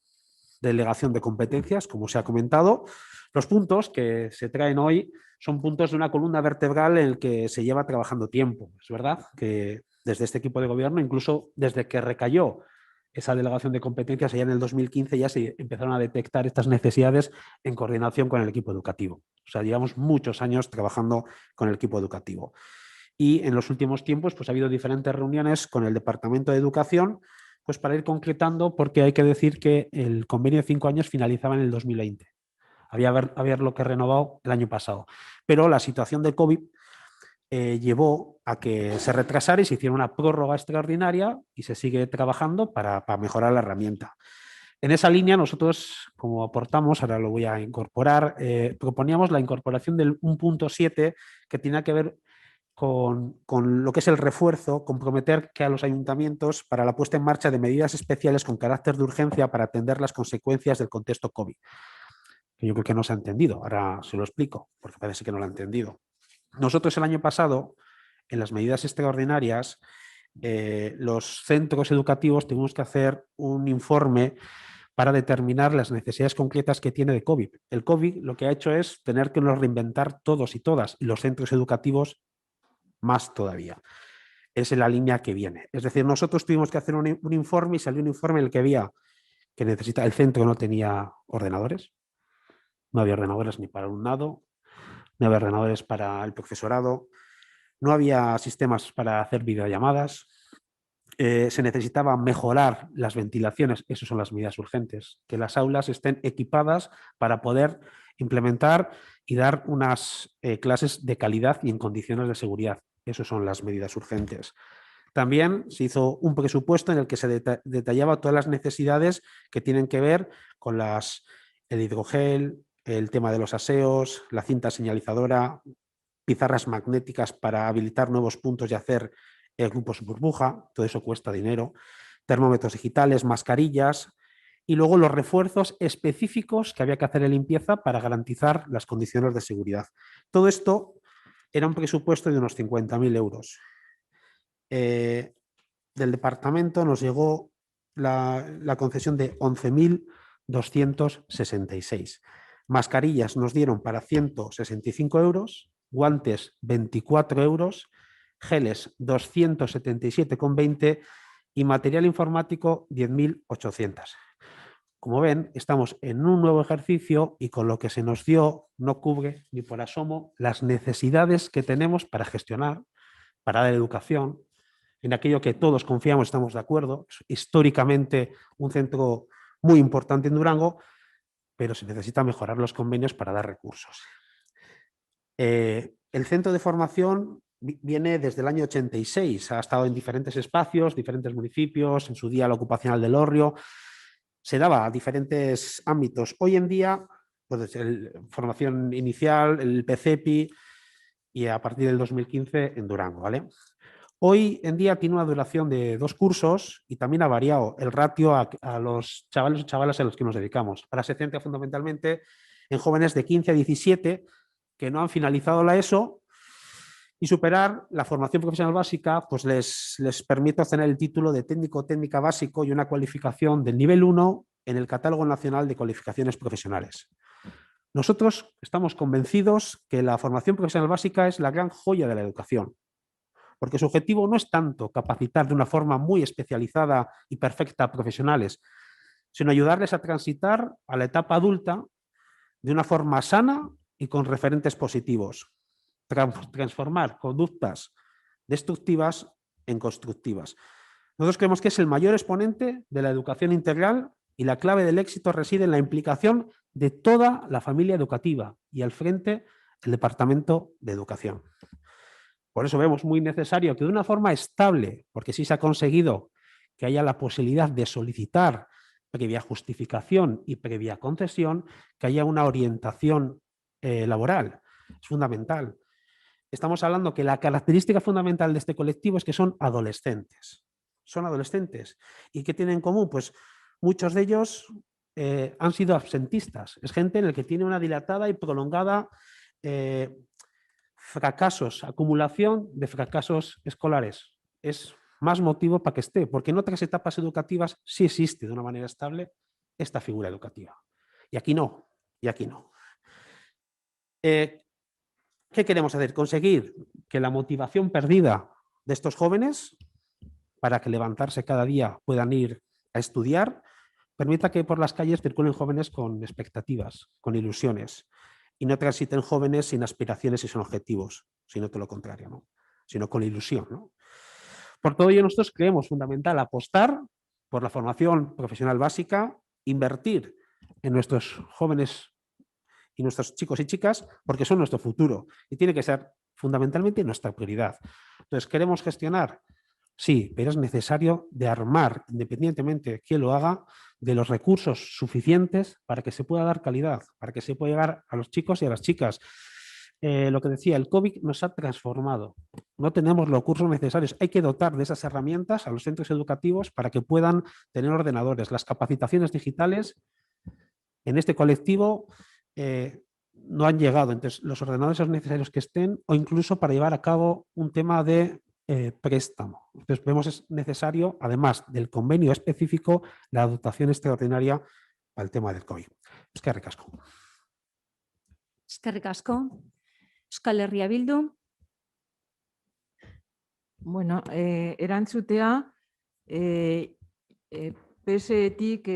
delegación de competencias, como se ha comentado. Los puntos que se traen hoy son puntos de una columna vertebral en el que se lleva trabajando tiempo. Es verdad que desde este equipo de gobierno, incluso desde que recayó esa delegación de competencias allá en el 2015, ya se empezaron a detectar estas necesidades en coordinación con el equipo educativo. O sea, llevamos muchos años trabajando con el equipo educativo. Y en los últimos tiempos pues, ha habido diferentes reuniones con el Departamento de Educación pues, para ir concretando, porque hay que decir que el convenio de 5 años finalizaba en el 2020. haberlo que renovado el año pasado. Pero la situación de COVID llevó a que se retrasara y se hiciera una prórroga extraordinaria y se sigue trabajando para mejorar la herramienta. En esa línea nosotros, como aportamos, ahora lo voy a incorporar, proponíamos la incorporación del 1.7 que tiene que ver con lo que es el refuerzo, comprometer que a los ayuntamientos para la puesta en marcha de medidas especiales con carácter de urgencia para atender las consecuencias del contexto COVID. Que yo creo que no se ha entendido, ahora se lo explico, porque parece que no lo ha entendido. Nosotros el año pasado, en las medidas extraordinarias, los centros educativos tuvimos que hacer un informe para determinar las necesidades concretas que tiene de COVID. El COVID lo que ha hecho es tener que nos reinventar todos y todas, y los centros educativos más todavía. Es en la línea que viene. Es decir, nosotros tuvimos que hacer un informe y salió un informe en el que había que necesita, el centro no tenía ordenadores, no había ordenadores ni para el alumnado, no había ordenadores para el profesorado, no había sistemas para hacer videollamadas, se necesitaba mejorar las ventilaciones, esas son las medidas urgentes, que las aulas estén equipadas para poder implementar y dar unas clases de calidad y en condiciones de seguridad. Esas son las medidas urgentes. También se hizo un presupuesto en el que se detallaba todas las necesidades que tienen que ver con el hidrogel, el tema de los aseos, la cinta señalizadora, pizarras magnéticas para habilitar nuevos puntos y hacer grupos burbuja, todo eso cuesta dinero, termómetros digitales, mascarillas y luego los refuerzos específicos que había que hacer en limpieza para garantizar las condiciones de seguridad. Todo esto era un presupuesto de unos 50.000 euros. Del departamento nos llegó la concesión de 11.266. Mascarillas nos dieron para 165 euros, guantes 24 euros, geles 277,20 y material informático 10.800. Como ven, estamos en un nuevo ejercicio y con lo que se nos dio no cubre ni por asomo las necesidades que tenemos para gestionar, para dar educación, en aquello que todos confiamos, estamos de acuerdo, es históricamente un centro muy importante en Durango, pero se necesita mejorar los convenios para dar recursos. El centro de formación viene desde el año 86, ha estado en diferentes espacios, diferentes municipios, en su día la ocupacional del Orrio, se daba a diferentes ámbitos. Hoy en día, pues formación inicial, el PCEPI y a partir del 2015 en Durango, ¿vale? Hoy en día tiene una duración de 2 cursos y también ha variado el ratio a los chavales o chavalas a los que nos dedicamos. Ahora se centra fundamentalmente en jóvenes de 15 a 17 que no han finalizado la ESO y superar la formación profesional básica pues les permite obtener el título de técnico o técnica básico y una cualificación del nivel 1 en el Catálogo Nacional de Cualificaciones Profesionales. Nosotros estamos convencidos que la formación profesional básica es la gran joya de la educación, porque su objetivo no es tanto capacitar de una forma muy especializada y perfecta a profesionales, sino ayudarles a transitar a la etapa adulta de una forma sana y con referentes positivos. Transformar conductas destructivas en constructivas. Nosotros creemos que es el mayor exponente de la educación integral y la clave del éxito reside en la implicación de toda la familia educativa y al frente el Departamento de Educación. Por eso vemos muy necesario que de una forma estable, porque sí se ha conseguido que haya la posibilidad de solicitar previa justificación y previa concesión, que haya una orientación laboral. Es fundamental. Estamos hablando que la característica fundamental de este colectivo es que son adolescentes. Son adolescentes. ¿Y qué tienen en común? Pues muchos de ellos han sido absentistas. Es gente en la que tiene una dilatada y prolongada fracasos, acumulación de fracasos escolares. Es más motivo para que esté, porque en otras etapas educativas sí existe de una manera estable esta figura educativa. Y aquí no, y aquí no. ¿Qué queremos hacer? Conseguir que la motivación perdida de estos jóvenes para que levantarse cada día puedan ir a estudiar, permita que por las calles circulen jóvenes con expectativas, con ilusiones, y no transiten jóvenes sin aspiraciones y sin objetivos, sino todo lo contrario, ¿no? Sino con ilusión, ¿no? Por todo ello, nosotros creemos fundamental apostar por la formación profesional básica, invertir en nuestros jóvenes y nuestros chicos y chicas porque son nuestro futuro y tiene que ser fundamentalmente nuestra prioridad. Entonces, ¿queremos gestionar? Sí, pero es necesario de armar, independientemente de quién lo haga, de los recursos suficientes para que se pueda dar calidad, para que se pueda llegar a los chicos y a las chicas. Lo que decía, el COVID nos ha transformado. No tenemos los recursos necesarios. Hay que dotar de esas herramientas a los centros educativos para que puedan tener ordenadores. Las capacitaciones digitales en este colectivo no han llegado. Entonces, los ordenadores son necesarios que estén o incluso para llevar a cabo un tema de préstamo. Entonces, vemos es necesario, además del convenio específico, la dotación extraordinaria para el tema del COVID. Eskerrik asko. Eskerrik asko. Euskal Herria Bildu. Bueno, erantzutea, PSE-tik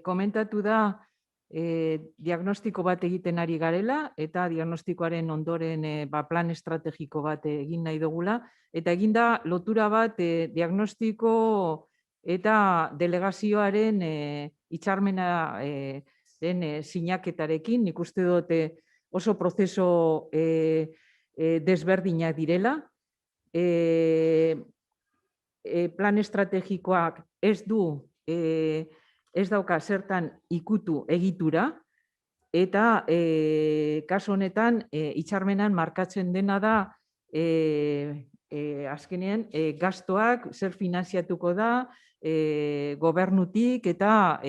komentatu da diagnostiko bat egiten ari garela eta diagnostikoaren ondoren plan estrategiko bat egin nahi dugula eta eginda lotura bat diagnostiko eta delegazioaren hitzarmena den sinaketarekin. Nik uste dut oso prozeso desberdinak direla. Plan estrategikoak ez dauka zertan ikutu egitura eta kasu honetan hitzarmenan markatzen dena da azkenean gastoak zer finanziatuko da gobernutik eta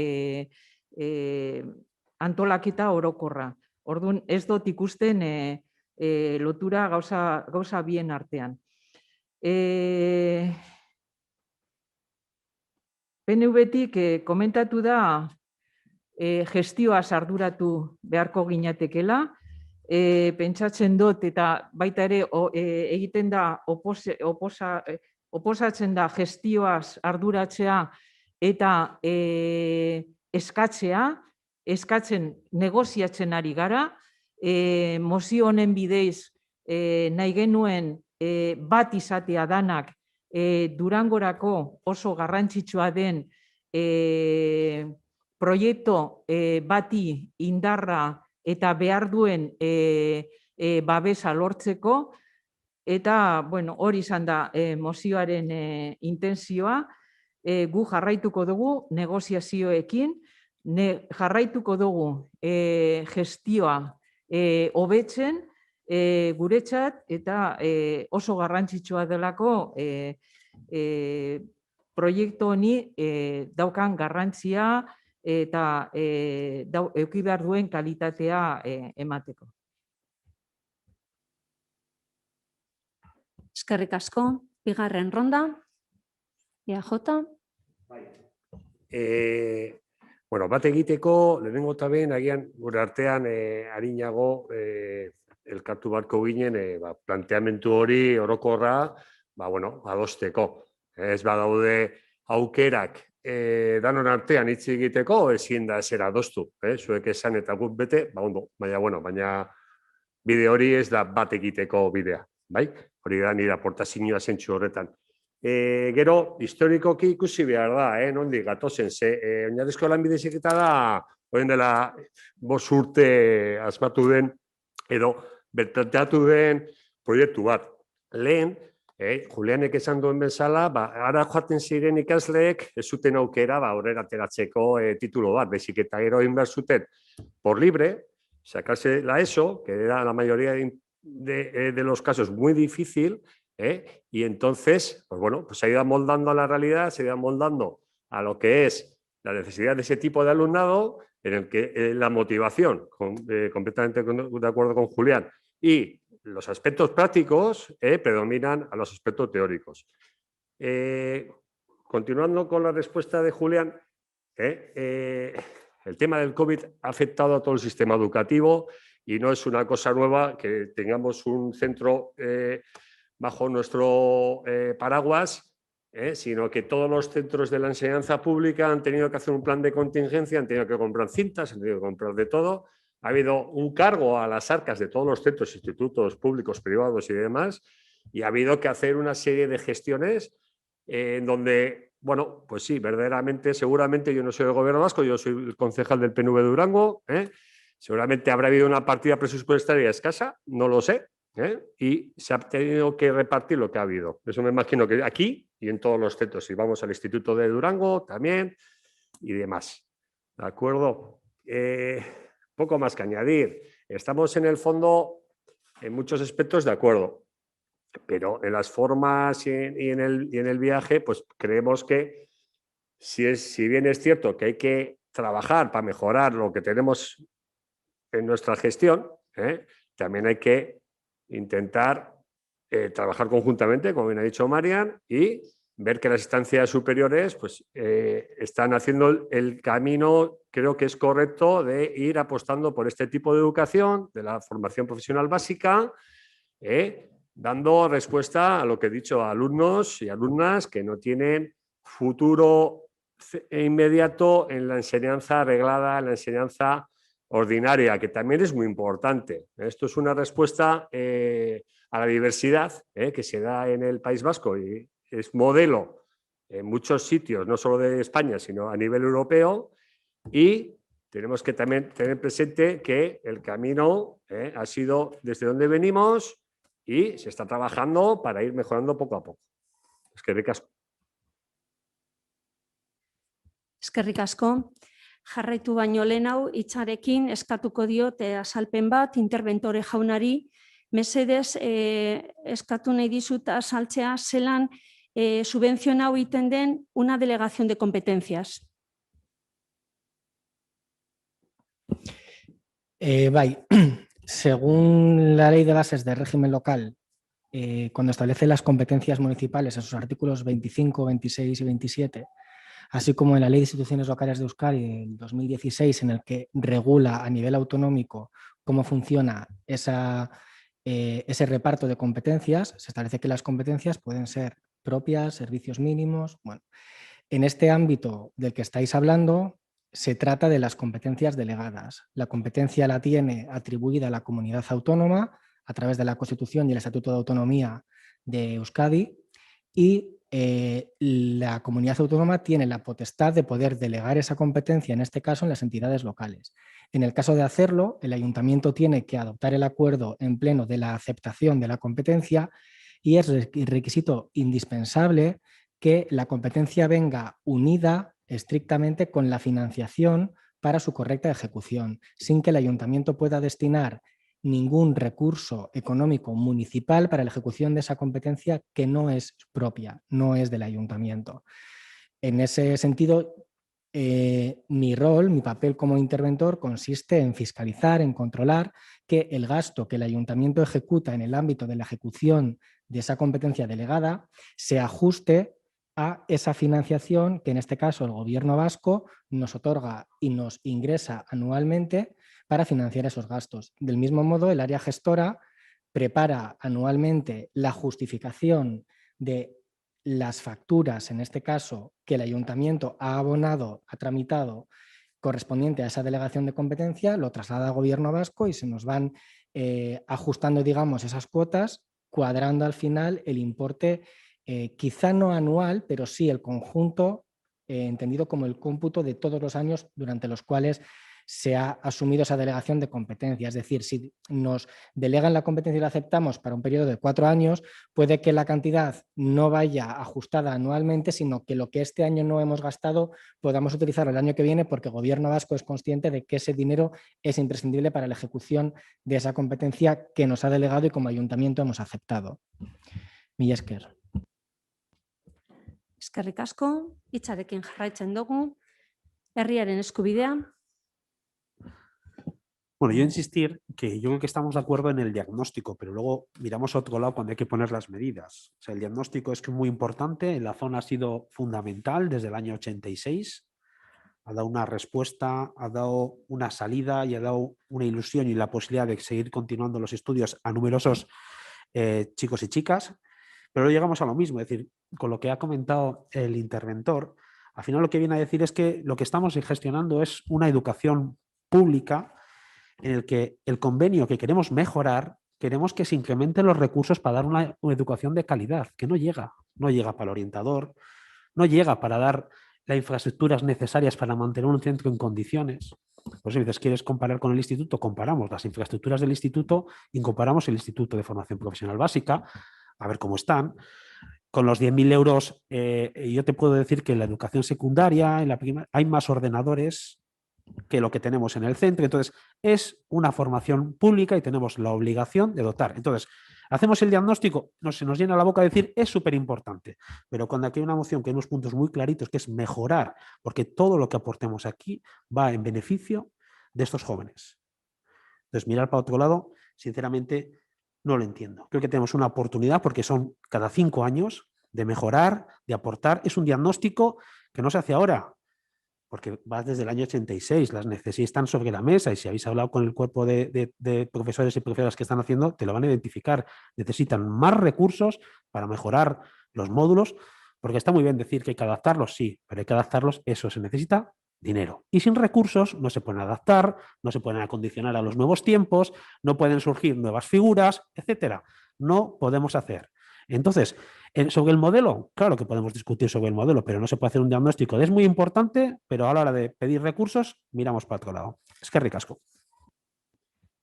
antolaketa orokorra. Orduan ez dut ikusten lotura gauza bien artean. PNV-tik komentatu da gestioaz arduratu beharko ginatekela. Pentsatzen dut eta baita ere egiten da oposatzen da gestioaz arduratzea eta eskatzen negoziatzen ari gara. Mozio honen bidez nahi genuen bat izatea danak Durangorako oso garrantzitsua den proiektu bati indarra eta behar duen babesa lortzeko. Eta hori izan da mozioaren intentzioa. Gu jarraituko dugu negoziazioekin, jarraituko dugu gestioa hobetzen guretzat eta oso garrantzitsua delako proiektu honi daukan garrantzia eta eduki behar duen kalitatea emateko. Eskerrik asko. Bigarren ronda. EAJ. Bat egiteko, lehenengo eta behin, agian gure artean arinago elkartu barko ginen planteamendu hori orokorra adosteko. Ez badaude aukerak danon artean hitz egiteko, ezin da ezer adostu. Zuek esan eta guk bete, baina bide hori ez da bat egiteko bidea. Hori da nire aportazioa zentzu horretan. Gero, historikoki ikusi behar da, nondik gatozen, oinarrizko lanbide heziketa da, orain dela 5 urte asmatu den, edo bertanteatu den proiektu bat. Lehen, Julianek esan duen bezala, ara joaten ziren ikasleek, ez zuten aukera horrela ateratzeko titulo bat, bezik eta gero egin behar zuten por libre, sacarse la ESO, que era la mayoría de los casos muy difícil, y entonces, se ha ido amoldando a la realidad, se ha ido amoldando a lo que es la necesidad de ese tipo de alumnado, en el que la motivación, completamente de acuerdo con Julián, y los aspectos prácticos predominan a los aspectos teóricos. Continuando con la respuesta de Julián, el tema del COVID ha afectado a todo el sistema educativo y no es una cosa nueva que tengamos un centro bajo nuestro paraguas, sino que todos los centros de la enseñanza pública han tenido que hacer un plan de contingencia, han tenido que comprar cintas, han tenido que comprar de todo. Ha habido un cargo a las arcas de todos los centros, institutos públicos, privados y demás, y ha habido que hacer una serie de gestiones en donde, pues sí, verdaderamente, seguramente yo no soy del Gobierno vasco, yo soy el concejal del PNV de Durango, Seguramente habrá habido una partida presupuestaria escasa, no lo sé, y se ha tenido que repartir lo que ha habido. Eso me imagino que aquí y en todos los centros. Si vamos al Instituto de Durango también y demás. ¿De acuerdo? Poco más que añadir. Estamos en el fondo en muchos aspectos de acuerdo, pero en las formas y en el viaje, pues creemos que si bien es cierto que hay que trabajar para mejorar lo que tenemos en nuestra gestión, también hay que intentar trabajar conjuntamente, como bien ha dicho Marian, y ver que las instancias superiores pues, están haciendo el camino, creo que es correcto, de ir apostando por este tipo de educación, de la formación profesional básica, dando respuesta a lo que he dicho a alumnos y alumnas que no tienen futuro inmediato en la enseñanza reglada, en la enseñanza ordinaria, que también es muy importante. Esto es una respuesta a la diversidad que se da en el País Vasco y es modelo en muchos sitios, no solo de España, sino a nivel europeo, y tenemos que también tener presente que el camino ha sido desde donde venimos y se está trabajando para ir mejorando poco a poco. Eskerrik asko. Eskerrik asko. Jarraitu baino lehen hau hitzarekin eskatuko diot azalpen bat interbentore jaunari. Mesedez eskatu nahi dizut azaltzea zelan subvención hau egiten den una delegación de competencias. Bai, según la Ley de Bases de Régimen Local, cuando establece las competencias municipales en sus artículos 25, 26 y 27, así como en la Ley de Instituciones Locales de Euskadi del 2016, en el que regula a nivel autonómico cómo funciona ese reparto de competencias, se establece que las competencias pueden ser propias, servicios mínimos. Bueno, en este ámbito del que estáis hablando, se trata de las competencias delegadas. La competencia la tiene atribuida a la comunidad autónoma a través de la Constitución y el Estatuto de Autonomía de Euskadi, y la comunidad autónoma tiene la potestad de poder delegar esa competencia, en este caso en las entidades locales. En el caso de hacerlo, el ayuntamiento tiene que adoptar el acuerdo en pleno de la aceptación de la competencia, y es requisito indispensable que la competencia venga unida estrictamente con la financiación para su correcta ejecución, sin que el ayuntamiento pueda destinar ningún recurso económico municipal para la ejecución de esa competencia que no es propia, no es del ayuntamiento. En ese sentido, mi rol, mi papel como interventor consiste en fiscalizar, en controlar que el gasto que el ayuntamiento ejecuta en el ámbito de la ejecución de esa competencia delegada se ajuste a esa financiación que en este caso el Gobierno vasco nos otorga y nos ingresa anualmente para financiar esos gastos. Del mismo modo, el área gestora prepara anualmente la justificación de las facturas, en este caso, que el ayuntamiento ha abonado, ha tramitado correspondiente a esa delegación de competencia, lo traslada al Gobierno vasco y se nos van ajustando, digamos, esas cuotas, cuadrando al final el importe, quizá no anual, pero sí el conjunto, entendido como el cómputo de todos los años durante los cuales se ha asumido esa delegación de competencia. Es decir, si nos delegan la competencia y la aceptamos para un periodo de 4 años, puede que la cantidad no vaya ajustada anualmente, sino que lo que este año no hemos gastado podamos utilizarlo el año que viene, porque el Gobierno vasco es consciente de que ese dinero es imprescindible para la ejecución de esa competencia que nos ha delegado y como ayuntamiento hemos aceptado. Mila esker. Eskerrik asko, hitzarekin jarraitzen dugu. Herriaren eskubidea. Bueno, yo insistir que yo creo que estamos de acuerdo en el diagnóstico, pero luego miramos a otro lado cuando hay que poner las medidas. O sea, el diagnóstico es que muy importante, la zona ha sido fundamental desde el año 86, ha dado una respuesta, ha dado una salida y ha dado una ilusión y la posibilidad de seguir continuando los estudios a numerosos chicos y chicas, pero llegamos a lo mismo, es decir, con lo que ha comentado el interventor, al final lo que viene a decir es que lo que estamos gestionando es una educación pública en el que el convenio que queremos mejorar, queremos que se incrementen los recursos para dar una educación de calidad, que no llega para el orientador, no llega para dar las infraestructuras necesarias para mantener un centro en condiciones. Pues si dices, ¿quieres comparar con el instituto? Comparamos las infraestructuras del instituto y comparamos el Instituto de Formación Profesional Básica, a ver cómo están. Con los 10.000 euros, yo te puedo decir que en la educación secundaria, en la primaria, hay más ordenadores que lo que tenemos en el centro. Entonces, es una formación pública y tenemos la obligación de dotar. Entonces, hacemos el diagnóstico, se nos llena la boca de decir, es súper importante, pero cuando aquí hay una moción que hay unos puntos muy claritos, que es mejorar, porque todo lo que aportemos aquí va en beneficio de estos jóvenes. Entonces, mirar para otro lado, sinceramente, no lo entiendo. Creo que tenemos una oportunidad, porque son cada 5 años, de mejorar, de aportar. Es un diagnóstico que no se hace ahora, porque va desde el año 86, las necesidades están sobre la mesa y si habéis hablado con el cuerpo de profesores y profesoras que están haciendo, te lo van a identificar. Necesitan más recursos para mejorar los módulos, porque está muy bien decir que hay que adaptarlos, sí, pero hay que adaptarlos, eso se necesita dinero. Y sin recursos no se pueden adaptar, no se pueden acondicionar a los nuevos tiempos, no pueden surgir nuevas figuras, etcétera. No podemos hacer. Entonces, sobre el modelo, claro que podemos discutir sobre el modelo, pero no se puede hacer un diagnóstico. Es muy importante, pero a la hora de pedir recursos, miramos para otro lado. Eskerrik asko.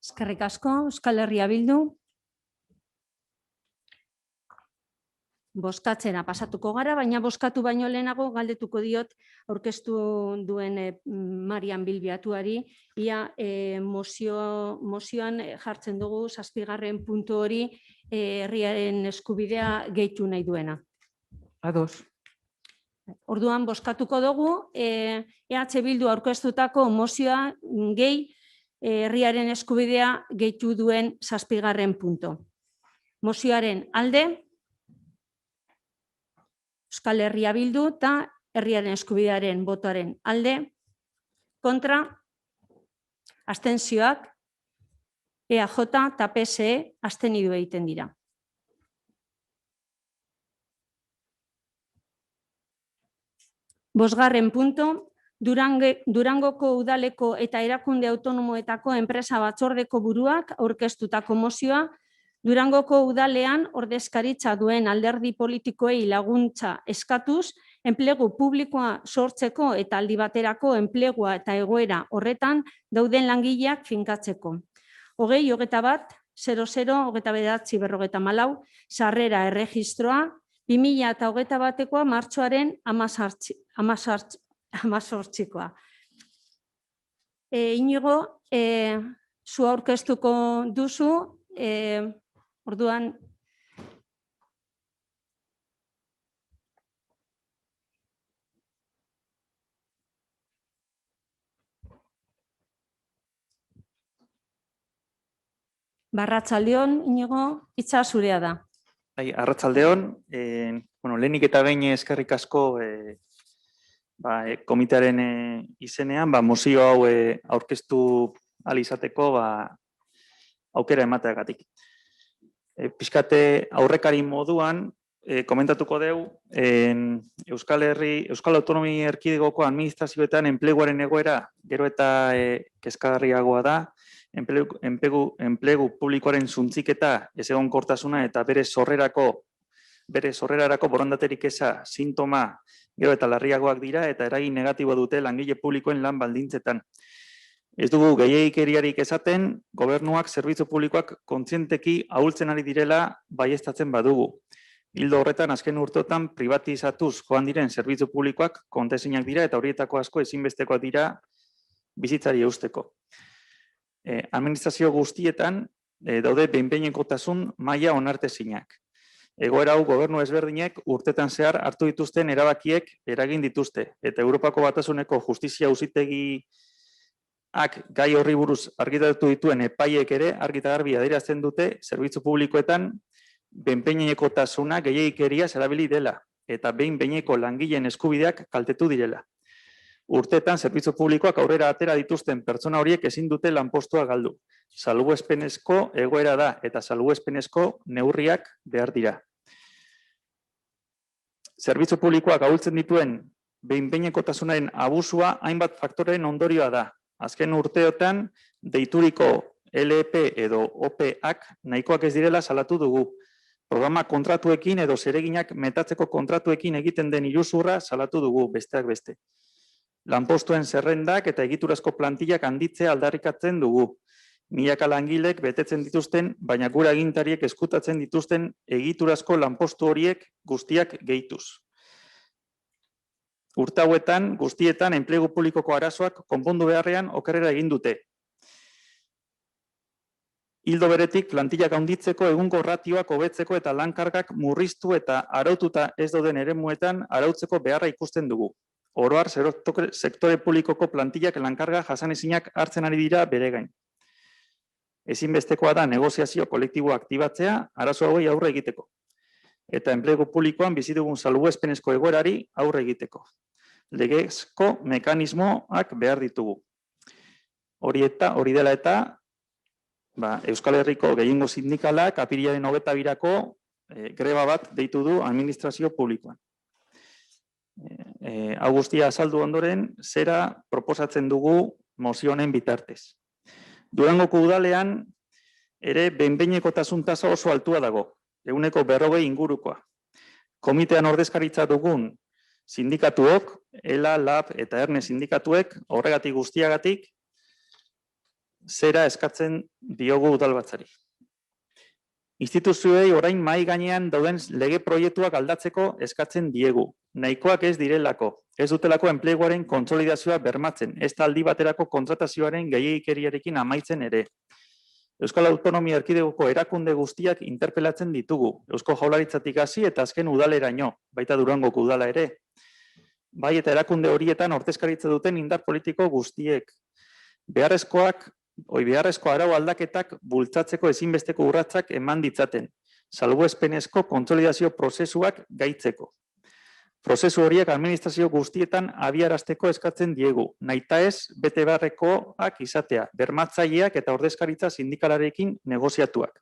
Eskerrik asko, Euskal Herria Bildu. Bozkatzera pasatuko gara, baina bozkatu baino lehenago galdetuko diot aurkeztu duen Marian Bilbiatuari, ia mozioan jartzen dugu 7. puntu hori herriaren eskubidea gehitu nahi duena. Ados. Orduan bozkatuko dugu, EH Bildu aurkeztutako mozioa gehi herriaren eskubidea gehitu duen 7. puntu. Mozioaren alde, Euskal Herria Bildu eta herriaren eskubidearen botoaren alde, kontra, abstentzioak, EAJ eta PSE abstenidu egiten dira. Bosgarren puntu, Durangoko udaleko eta erakunde autonomoetako enpresa batzordeko buruak aurkeztutako mozioa, Durangoko udalean ordezkaritza duen alderdi politikoei laguntza eskatuz, enplegu publikoa sortzeko eta aldi baterako enplegua eta egoera horretan dauden langileak finkatzeko. 20-21-00-29-44 sarrera erregistroa 2021-koa martxoaren 18-koa. Inigo, zu aurkeztuko duzu, orduan, Arratsaldeon, Inigo, hitza zurea da. Arratsaldeon, lehenik eta behin eskerrik asko komitearen izenean, mozio hau aurkeztu ahal izateko aukera emateagatik. Pixkate aurrekari moduan, komentatuko dugu, Euskal Autonomia Erkidegoko administrazioetan enpleguaren egoera gero eta kezkagarriagoa da, enplegu publikoaren suntziketa ezegonkortasuna eta bere sorrerarako borondaterik eza sintoma gero eta larriagoak dira eta eragin negatiboa dute langile publikoen lan baldintzetan. Ez dugu gehiegikeriarik esaten, gobernuak zerbitzu publikoak kontzienteki ahultzen ari direla baieztatzen badugu. Ildo horretan, azken urteotan privatizatuz joan diren zerbitzu publikoak kontezinak dira eta horietako asko ezinbestekoak dira bizitzari eusteko. Administrazio guztietan daude behin-behinekotasun maila onartezinak. Egoera hau gobernu ezberdinek urtetan zehar hartu dituzten erabakiek eragin dituzte eta Europako Batasuneko Justizia Auzitegiak gai horri buruz argitaratu dituen epaiek ere argi eta garbi adierazten dute zerbitzu publikoetan behin-behinekotasuna gehiegikeriaz erabili dela eta behin-behineko langileen eskubideak kaltetu direla. Urteetan zerbitzu publikoak aurrera atera dituzten pertsona horiek ezin dute lanpostua galdu. Salbuespenezko egoera da eta salbuespenezko neurriak behar dira. Zerbitzu publikoak ahultzen dituen behin-behinekotasunaren abusua hainbat faktoren ondorioa da. Azken urteotan deituriko LP edo OPak nahikoak ez direla salatu dugu. Programa kontratuekin edo zereginak metatzeko kontratuekin egiten den iruzurra salatu dugu besteak beste. Lanpostuen zerrendak eta egiturazko plantillak handitzea aldarrikatzen dugu. Milaka langilek betetzen dituzten, baina gure agintariek eskutatzen dituzten egiturazko lanpostu horiek guztiak gehituz. Urte hauetan, guztietan, enplegu publikoko arazoak konpondu beharrean okerrera egin dute. Ildo beretik, plantillak handitzeko egungo ratioak hobetzeko eta lankargak murriztu eta araututa ez dauden eremuetan arautzeko beharra ikusten dugu. Oro har, sektore publikoko plantillak lankarga jasanezinak hartzen ari dira bere gain. Ezinbestekoa da negoziazio kolektiboa aktibatzea arazo hauei aurre egiteko. Eta enplegu publikoan bizi dugun salbuespenezko egoerari aurre egiteko. Legezko mekanismoak behar ditugu. Hori dela eta Euskal Herriko gehiengo sindikalak apirilaren 22-ako greba bat deitu du administrazio publikoan. Hau guztia azaldu ondoren, zera proposatzen dugu mozio honen bitartez. Durangoko udalean ere behin-behinekotasun tasa oso altua dago, 140 ingurukoa. Komitean ordezkaritza dugun sindikatuok, ELA, LAB eta ERNE sindikatuek horregatik guztiagatik zera eskatzen diogu udalbatzari. Instituzioei orain mahai gainean dauden lege proiektuak aldatzeko eskatzen diegu. Nahikoak ez direlako, ez dutelako enpleguaren kontsolidazioa bermatzen, ez da aldi baterako kontratazioaren gehiegikeriarekin amaitzen ere. Euskal Autonomia Erkidegoko erakunde guztiak interpelatzen ditugu, Eusko Jaurlaritzatik hasi eta azken udaleraino, baita Durangoko udala ere. Bai eta erakunde horietan ordezkaritza duten indar politiko guztiek. Beharrezko arau aldaketak bultzatzeko ezinbesteko urratsak eman ditzaten, salbuespenezko kontsolidazio prozesuak gaitzeko. Prozesu horiek administrazio guztietan abiarazteko eskatzen diegu, nahita ez bete beharrekoak izatea, bermatzaileak eta ordezkaritza sindikalarekin negoziatuak.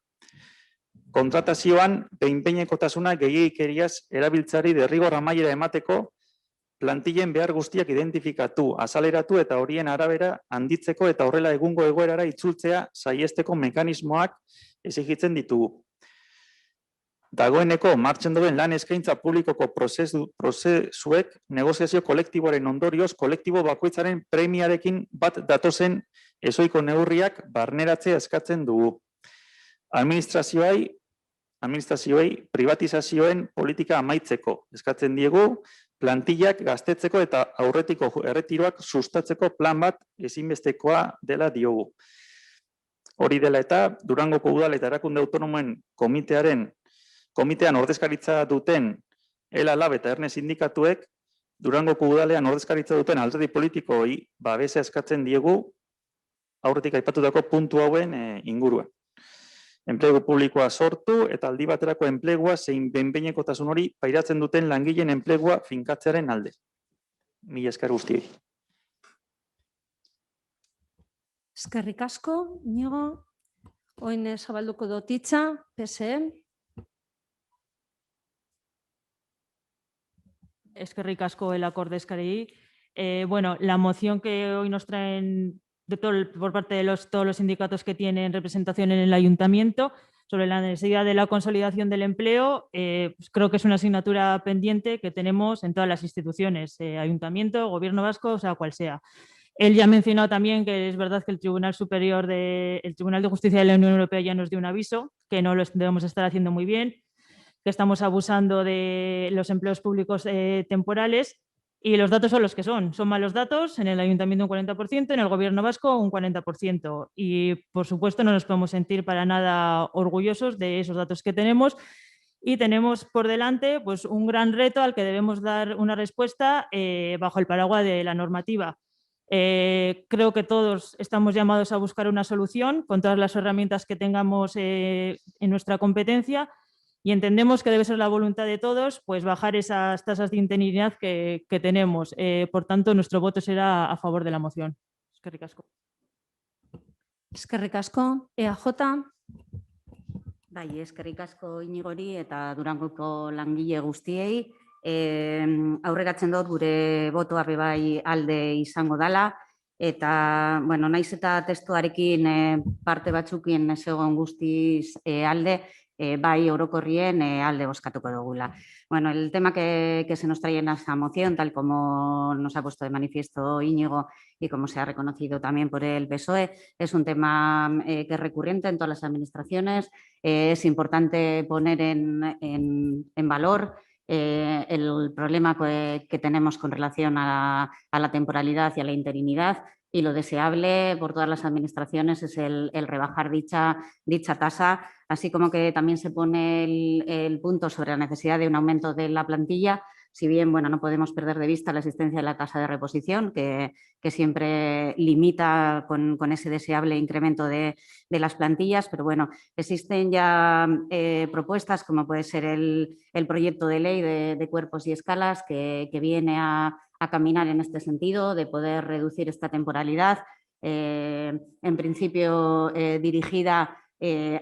Kontratazioan behin-behinekotasuna gehiegikeriaz erabiltzari derrigor amaiera emateko, plantillen behar guztiak identifikatu, azaleratu eta horien arabera handitzeko eta horrela egungo egoerara itzultzea saihesteko mekanismoak exigitzen ditugu. Dagoeneko martxan duen lan eskaintza publikoko prozesuek negoziazio kolektiboaren ondorioz kolektibo bakoitzaren premiarekin bat datozen ezoiko neurriak barneratzea eskatzen dugu. Administrazioei privatizazioen politika amaitzeko eskatzen diegu, plantillak gaztetzeko eta aurretiko erretiroak sustatzeko plan bat ezinbestekoa dela diogu. Hori dela eta Durangoko udal eta erakunde autonomoen komitean ordezkaritza duten ELA, LAB eta ERNE sindikatuek Durangoko udalean ordezkaritza duten alderdi politikoei babesa eskatzen diegu aurretik aipatutako puntu hauen inguruan. Enplegu publikoa sortu eta aldi baterako enplegua zein behin-behinekotasun hori pairatzen duten langileen enplegua finkatzearen alde. Mila esker guztiei. Eskerrik asko, Inigo. Oin zabalduko dut hitza, PSE. Eskerrik asko elako ordezkariei. Bueno, la moción que hoy nos traen por parte de todos los sindicatos que tienen representación en el ayuntamiento sobre la necesidad de la consolidación del empleo, pues creo que es una asignatura pendiente que tenemos en todas las instituciones, ayuntamiento, gobierno vasco, o sea, cual sea. Él ya ha mencionado también que es verdad que el Tribunal de Justicia de la Unión Europea ya nos dio un aviso, que no lo debemos estar haciendo muy bien, que estamos abusando de los empleos públicos temporales. Y los datos son los que son malos datos, en el ayuntamiento un 40%, en el gobierno vasco un 40%. Y por supuesto no nos podemos sentir para nada orgullosos de esos datos que tenemos y tenemos por delante pues, un gran reto al que debemos dar una respuesta bajo el paraguas de la normativa. Creo que todos estamos llamados a buscar una solución con todas las herramientas que tengamos en nuestra competencia. Y entendemos que debe ser la voluntad de todos pues bajar esas tasas de interinidad que tenemos. Por tanto, nuestro voto será a favor de la moción. Eskerrik asko. Eskerrik asko, EAJ. Bai, eskerrik asko Inigori eta Durangoko langile guztiei. Aurreratzen dut gure botoa bai alde izango dela. Eta, bueno, naiz eta testuarekin parte batzukin ez egon guztiz alde, bai orokorrien alde bozkatuko dugula. Bueno, el tema que se nos trae en esta moción, tal como nos ha puesto de manifiesto Íñigo y como se ha reconocido también por el PSOE, es un tema que es recurrente en todas las administraciones. Es importante poner en valor el problema que tenemos con relación a la temporalidad y a la interinidad, y lo deseable por todas las administraciones es el rebajar dicha tasa, así como que también se pone el punto sobre la necesidad de un aumento de la plantilla, si bien no podemos perder de vista la existencia de la tasa de reposición, que siempre limita con ese deseable incremento de las plantillas, pero bueno, existen ya propuestas como puede ser el proyecto de ley de cuerpos y escalas que viene a caminar en este sentido, de poder reducir esta temporalidad, en principio dirigida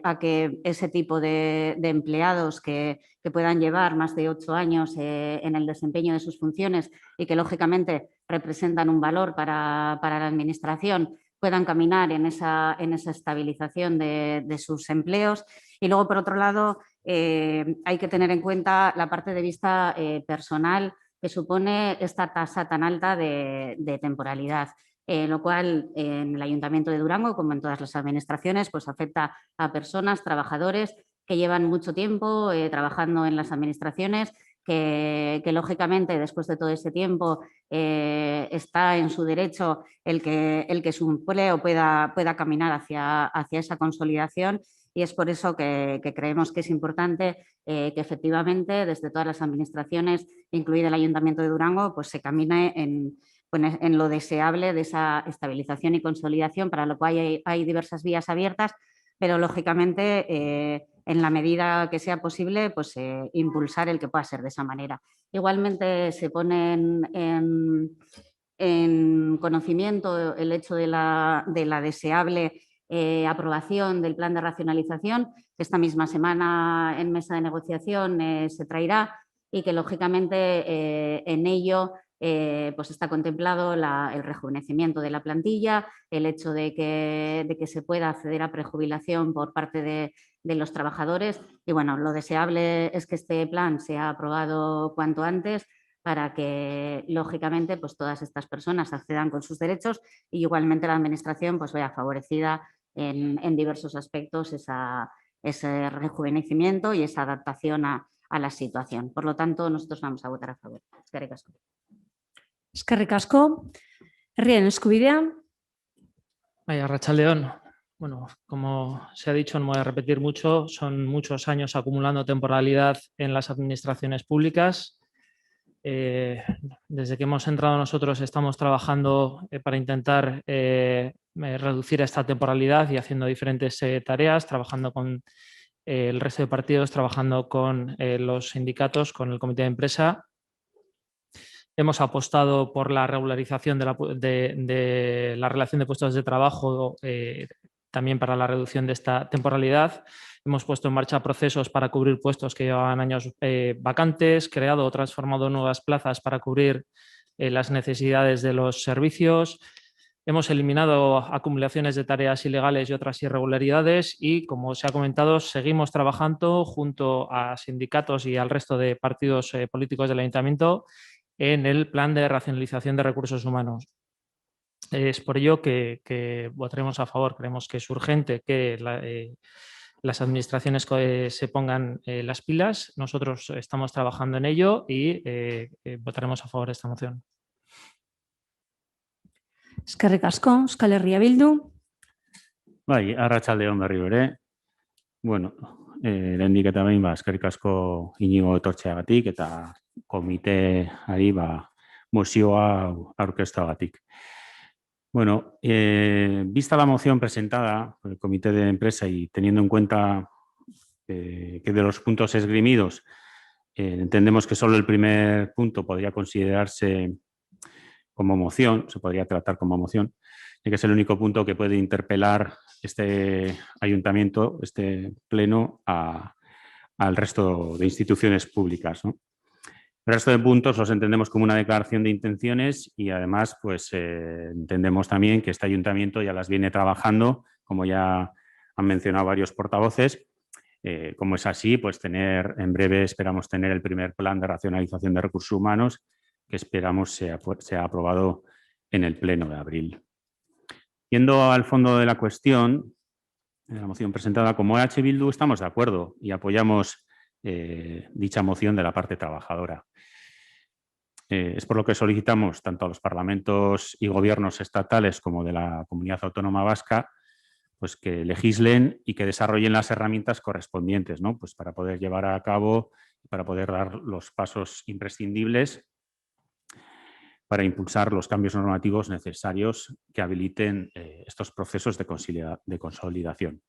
a que ese tipo de empleados que puedan llevar más de 8 años en el desempeño de sus funciones y que lógicamente representan un valor para la administración, puedan caminar en esa estabilización de sus empleos. Y luego, por otro lado, hay que tener en cuenta la parte de vista personal que supone esta tasa tan alta de temporalidad, lo cual en el Ayuntamiento de Durango, como en todas las administraciones, pues afecta a personas, trabajadores que llevan mucho tiempo trabajando en las administraciones, que lógicamente después de todo ese tiempo está en su derecho el que su empleo pueda caminar hacia esa consolidación. Y es por eso que creemos que es importante que efectivamente desde todas las administraciones, incluido el Ayuntamiento de Durango, pues se camine en lo deseable de esa estabilización y consolidación, para lo cual hay diversas vías abiertas, pero lógicamente en la medida que sea posible, pues impulsar el que pueda ser de esa manera. Igualmente se pone en conocimiento el hecho de la deseable aprobación del plan de racionalización, que esta misma semana en mesa de negociación se traerá, y que lógicamente en ello pues está contemplado el rejuvenecimiento de la plantilla, el hecho de que se pueda acceder a prejubilación por parte de los trabajadores, y bueno, lo deseable es que este plan sea aprobado cuanto antes para que lógicamente pues todas estas personas accedan con sus derechos y igualmente la administración pues vea favorecida en diversos aspectos ese rejuvenecimiento y esa adaptación a la situación. Por lo tanto, nosotros vamos a votar a favor. Eskerrik asko. Eskerrik asko. Herrien eskubidea. Arratsaldeon. Bueno, como se ha dicho, no voy a repetir mucho, son muchos años acumulando temporalidad en las administraciones públicas. Desde que hemos entrado nosotros estamos trabajando para intentar reducir esta temporalidad y haciendo diferentes tareas, trabajando con el resto de partidos, trabajando con los sindicatos, con el comité de empresa. Hemos apostado por la regularización de la relación de puestos de trabajo, también para la reducción de esta temporalidad. Hemos puesto en marcha procesos para cubrir puestos que llevaban años vacantes, creado o transformado nuevas plazas para cubrir las necesidades de los servicios. Hemos eliminado acumulaciones de tareas ilegales y otras irregularidades y, como se ha comentado, seguimos trabajando junto a sindicatos y al resto de partidos políticos del Ayuntamiento en el plan de racionalización de recursos humanos. Es por ello que votaremos a favor. Creemos que es urgente que las administraciones se pongan las pilas. Nosotros estamos trabajando en ello y votaremos a favor de esta moción. Eskerrik asko, Euskal Herria Bildu. Bai, arratsaldeon berriro ere. Bueno, lehendik eta behin eskerrik asko Iñigo etortzeagatik eta komiteari mozioa aurkezteagatik. Bueno, vista la moción presentada por el Comité de Empresa y teniendo en cuenta que de los puntos esgrimidos entendemos que solo el primer punto podría considerarse como moción, se podría tratar como moción, ya que es el único punto que puede interpelar este ayuntamiento, este pleno, al resto de instituciones públicas, ¿no? El resto de puntos los entendemos como una declaración de intenciones y además pues entendemos también que este ayuntamiento ya las viene trabajando, como ya han mencionado varios portavoces, Como es así, pues en breve esperamos tener el primer plan de racionalización de recursos humanos que esperamos sea aprobado en el pleno de abril. Yendo al fondo de la cuestión, de la moción presentada, como EH Bildu estamos de acuerdo y apoyamos dicha moción de la parte trabajadora. Es por lo que solicitamos tanto a los parlamentos y gobiernos estatales como de la Comunidad Autónoma Vasca pues que legislen y que desarrollen las herramientas correspondientes, ¿no? Pues para poder llevar a cabo, para poder dar los pasos imprescindibles para impulsar los cambios normativos necesarios que habiliten estos procesos de consolidación.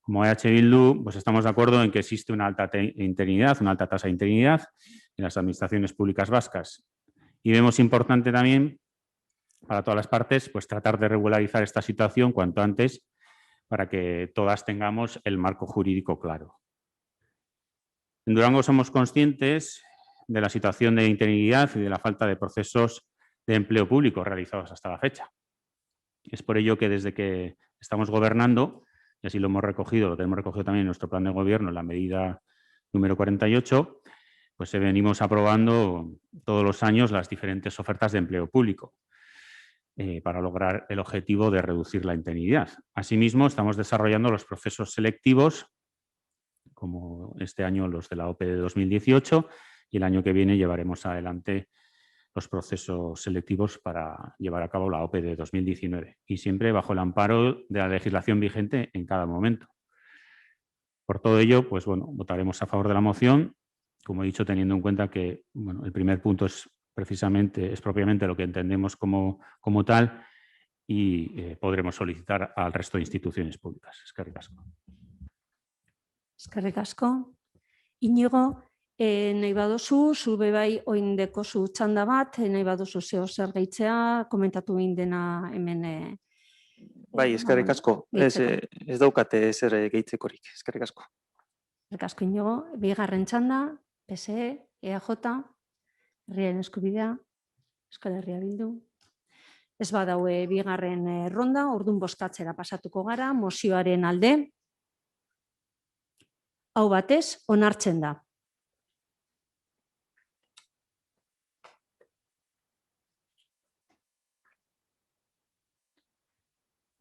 Como EH Bildu, pues estamos de acuerdo en que existe una alta interinidad, una alta tasa de interinidad en las administraciones públicas vascas. Y vemos importante también para todas las partes, pues tratar de regularizar esta situación cuanto antes para que todas tengamos el marco jurídico claro. En Durango somos conscientes de la situación de interinidad y de la falta de procesos de empleo público realizados hasta la fecha. Es por ello que desde que estamos gobernando, y así lo tenemos recogido también en nuestro plan de gobierno, en la medida número 48, pues venimos aprobando todos los años las diferentes ofertas de empleo público para lograr el objetivo de reducir la interinidad. Asimismo, estamos desarrollando los procesos selectivos, como este año los de la OPE de 2018, y el año que viene llevaremos adelante los procesos selectivos para llevar a cabo la OPE de 2019 y siempre bajo el amparo de la legislación vigente en cada momento. Por todo ello, pues bueno, votaremos a favor de la moción, como he dicho, teniendo en cuenta que el primer punto es propiamente lo que entendemos como tal y podremos solicitar al resto de instituciones públicas. Eskerrik asko. Eskerrik asko. Iñigo, nahi baduzu, zu bebai oindeko zu txanda bat, nahi baduzu zeo zer gehitzea, komentatu egin dena hemen. Bai, eskerrik asko. Ez daukate ezer gehitzekorik. Eskerrik asko. Eskerrik asko, Iñigo. Bigarren txanda, PSE, EAJ, Herriaren Eskubidea, Euskal Herria Bildu. Ez badaue bigarren ronda, orduan bozkatzera pasatuko gara, mozioaren alde. Hau batez, onartzen da.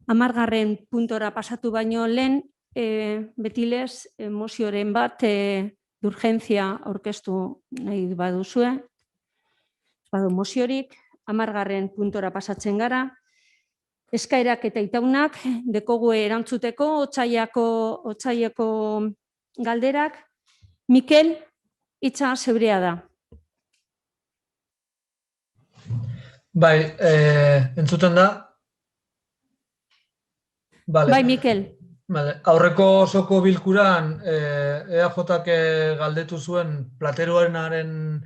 Hamargarren puntora pasatu baino lehen, betilez, mozioren bat urgentzia aurkeztu nahi baduzue. Badu moziorik, hamargarren puntora pasatzen gara. Eskaerak eta itaunak dekogu erantzuteko otsaileko galderak. Mikel, hitza zeurea da. Bai, entzuten da? Bai, Mikel. Aurreko osoko bilkuran EAJak galdetu zuen plateruenaren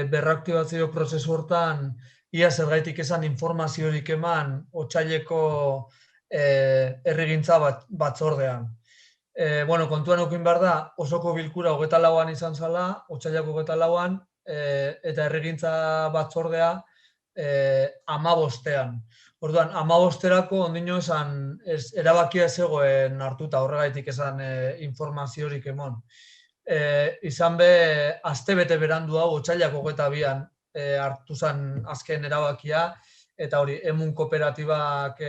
berraktibatzio prozesu hortan ia zergaitik esan informaziorik eman otsaileko herrigintza batzordean. Kontuan eduki behar da, osoko bilkura 24an izan zala, otsailako 24an, eta herrigintza batzordea 15ean. Orduan, 15erako ondino esan erabakia zegoen hartuta horregaitik esan informaziorik emon. Izan be, astebete berandu hau otsailako 22an hartu zen azken erabakia, eta hori, emun kooperatibak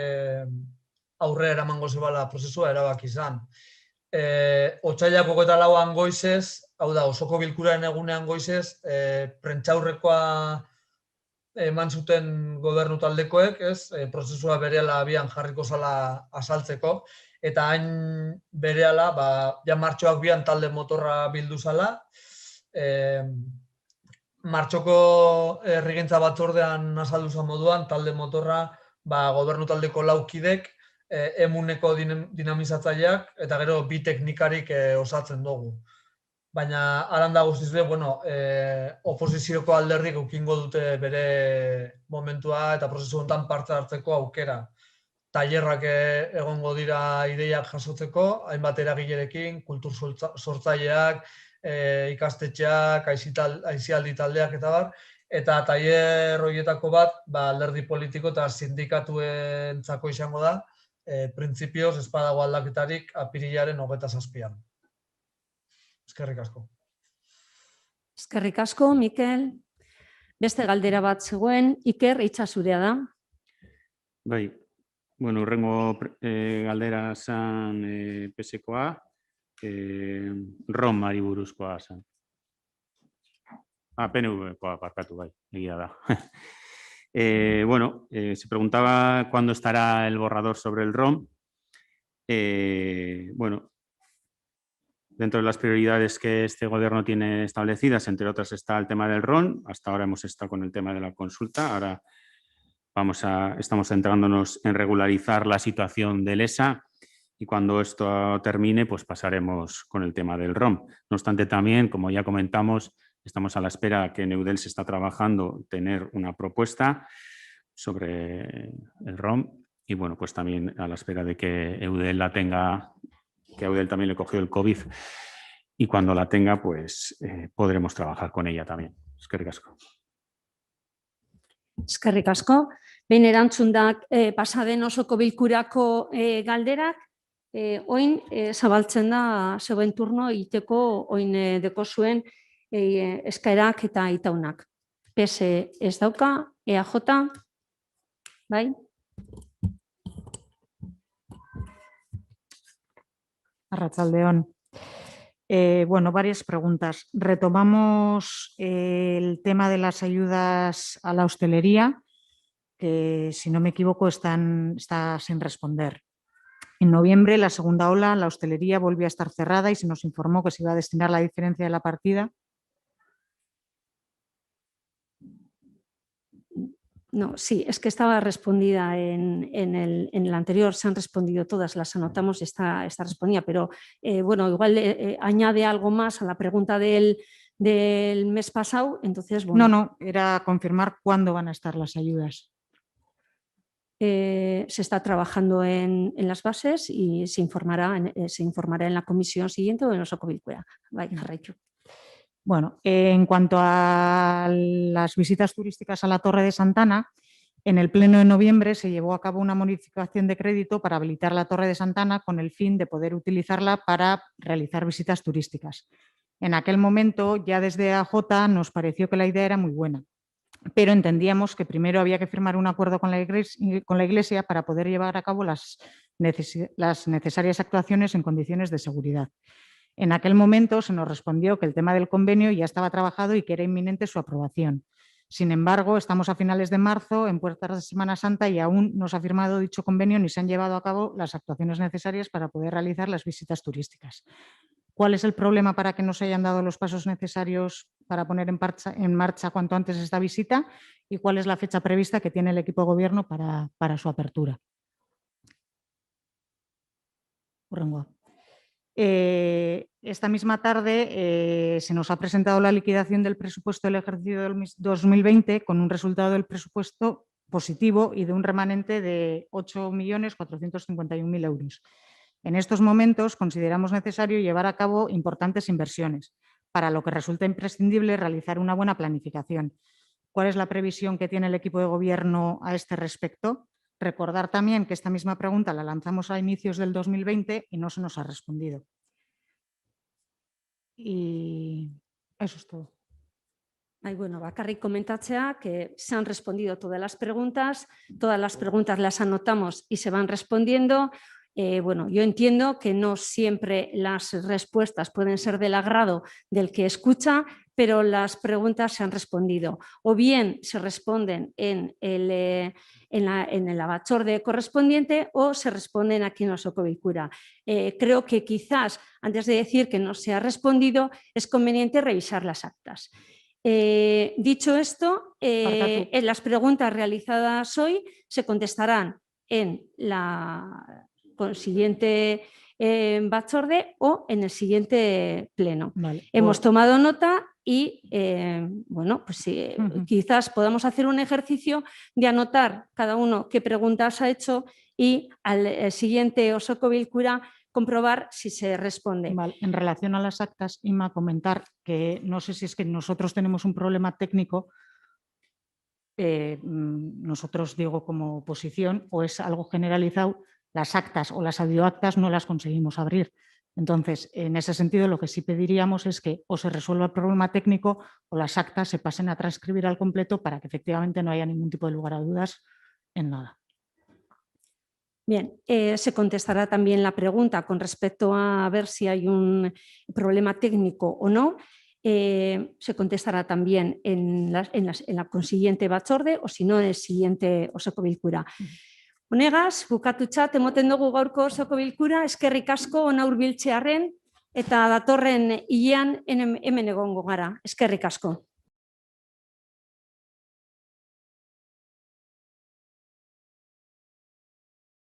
aurre eramango zebala prozesua erabaki izan. Otsailako 24an goizez, hau da, osoko bilkuraren egunean goizez, prentsaurrekoa eman zuten gobernu taldekoek, prozesua berehala abian jarriko zala azaltzeko, eta hain berehala, ja martxoak bian talde motorra bildu zala. Martxoko herrigintza batzordean azaldu zen moduan, talde motorra gobernu taldeko 4 kidek, emuneko dinamizatzaileak, eta gero 2 teknikarik osatzen dugu. Baina, aranda guztiz be, oposizioko alderdik ukingo dute bere momentua eta prozesu honetan parte hartzeko aukera. Tailerrak egongo dira ideiak jasotzeko, hainbat eragilerekin, kultur sortzaileak, ikastetxeak, aisialdi taldeak eta bar, eta tailer horietako bat alderdi politiko eta sindikatuentzako izango da, printzipioz ez badago aldaketarik apirilaren 27an. Eskerrik asko. Eskerrik asko, Mikel. Beste galdera bat zegoen, Iker, hitza zurea da. Bai, bueno, urrengo galdera zan PSkoa, Romari buruzkoa zan. PNV-koa barkatu, bai, egia da. Bueno, se preguntaba cuándo estará el borrador sobre el ROM. Bueno, dentro de las prioridades que este gobierno tiene establecidas, entre otras está el tema del ROM. Hasta ahora hemos estado con el tema de la consulta. Ahora estamos centrándonos en regularizar la situación del ESA y cuando esto termine, pues pasaremos con el tema del ROM. No obstante, también, como ya comentamos, estamos a la espera que en Eudel se está trabajando tener una propuesta sobre el ROM y bueno, pues también a la espera de que Eudel la tenga, que a Eudel también le cogió el COVID y cuando la tenga, pues podremos trabajar con ella también. Eskerrik asko. Eskerrik asko. Behin erantzun da pasaden osoko bilkurako galderak, oin zabaltzen da zeuen turno egiteko oin deko zuen eskaerak eta itaunak. PS ez dauka, EAJ, bai? Arratsaldeon. Bueno, varias preguntas. Retomamos el tema de las ayudas a la hostelería, que si no me equivoco está sin responder. En noviembre, la segunda ola, la hostelería volvió a estar cerrada y se nos informó que se iba a destinar la diferencia de la partida. No, sí, es que estaba respondida en el anterior, se han respondido todas, las anotamos y está respondida, pero bueno, igual añade algo más a la pregunta del mes pasado, entonces bueno. No, era confirmar cuándo van a estar las ayudas. Se está trabajando en las bases y se informará en la comisión siguiente o en osoko bilkura. Bai, jarraitu. Bueno, en cuanto a las visitas turísticas a la Torre de Santana, en el pleno de noviembre se llevó a cabo una modificación de crédito para habilitar la Torre de Santana con el fin de poder utilizarla para realizar visitas turísticas. En aquel momento, ya desde AJ nos pareció que la idea era muy buena, pero entendíamos que primero había que firmar un acuerdo con la Iglesia para poder llevar a cabo las necesarias actuaciones en condiciones de seguridad. En aquel momento se nos respondió que el tema del convenio ya estaba trabajado y que era inminente su aprobación. Sin embargo, estamos a finales de marzo, en puertas de Semana Santa, y aún no se ha firmado dicho convenio ni se han llevado a cabo las actuaciones necesarias para poder realizar las visitas turísticas. ¿Cuál es el problema para que no se hayan dado los pasos necesarios para poner en marcha cuanto antes esta visita? ¿Y cuál es la fecha prevista que tiene el equipo de gobierno para su apertura? Esta misma tarde se nos ha presentado la liquidación del presupuesto del ejercicio 2020 con un resultado del presupuesto positivo y de un remanente de 8.451.000 euros. En estos momentos consideramos necesario llevar a cabo importantes inversiones, para lo que resulta imprescindible realizar una buena planificación. ¿Cuál es la previsión que tiene el equipo de gobierno a este respecto? Recordar también que esta misma pregunta la lanzamos a inicios del 2020 y no se nos ha respondido. Y eso es todo. Bueno, bakarrik komentatzea que se han respondido todas las preguntas las anotamos y se van respondiendo. Bueno, yo entiendo que no siempre las respuestas pueden ser del agrado del que escucha, pero las preguntas se han respondido. O bien se responden en el abachorde correspondiente o se responden aquí en osoko bilkura. Creo que quizás, antes de decir que no se ha respondido, es conveniente revisar las actas. Dicho esto, en las preguntas realizadas hoy se contestarán en la siguiente batzorde o en el siguiente pleno. Vale. Hemos tomado nota y bueno, pues quizás podamos hacer un ejercicio de anotar cada uno qué preguntas ha hecho y al siguiente osoko bilkura comprobar si se responde. Vale. En relación a las actas, Inma, comentar que no sé si es que nosotros tenemos un problema técnico, nosotros digo como oposición, o es algo generalizado. las actas o las audioactas no las conseguimos abrir. Entonces, en ese sentido, lo que sí pediríamos es que o se resuelva el problema técnico o las actas se pasen a transcribir al completo para que efectivamente no haya ningún tipo de lugar a dudas en nada. Bien, se contestará también la pregunta con respecto a ver si hay un problema técnico o no. Se contestará también en la consiguiente batzorde o si no en el siguiente osoko bilkura. Honegaz, bukatutxat emoten dugu gaurko osoko bilkura, eskerrik asko ona hurbiltzearren eta datorren hilean hemen egongo gara. Eskerrik asko.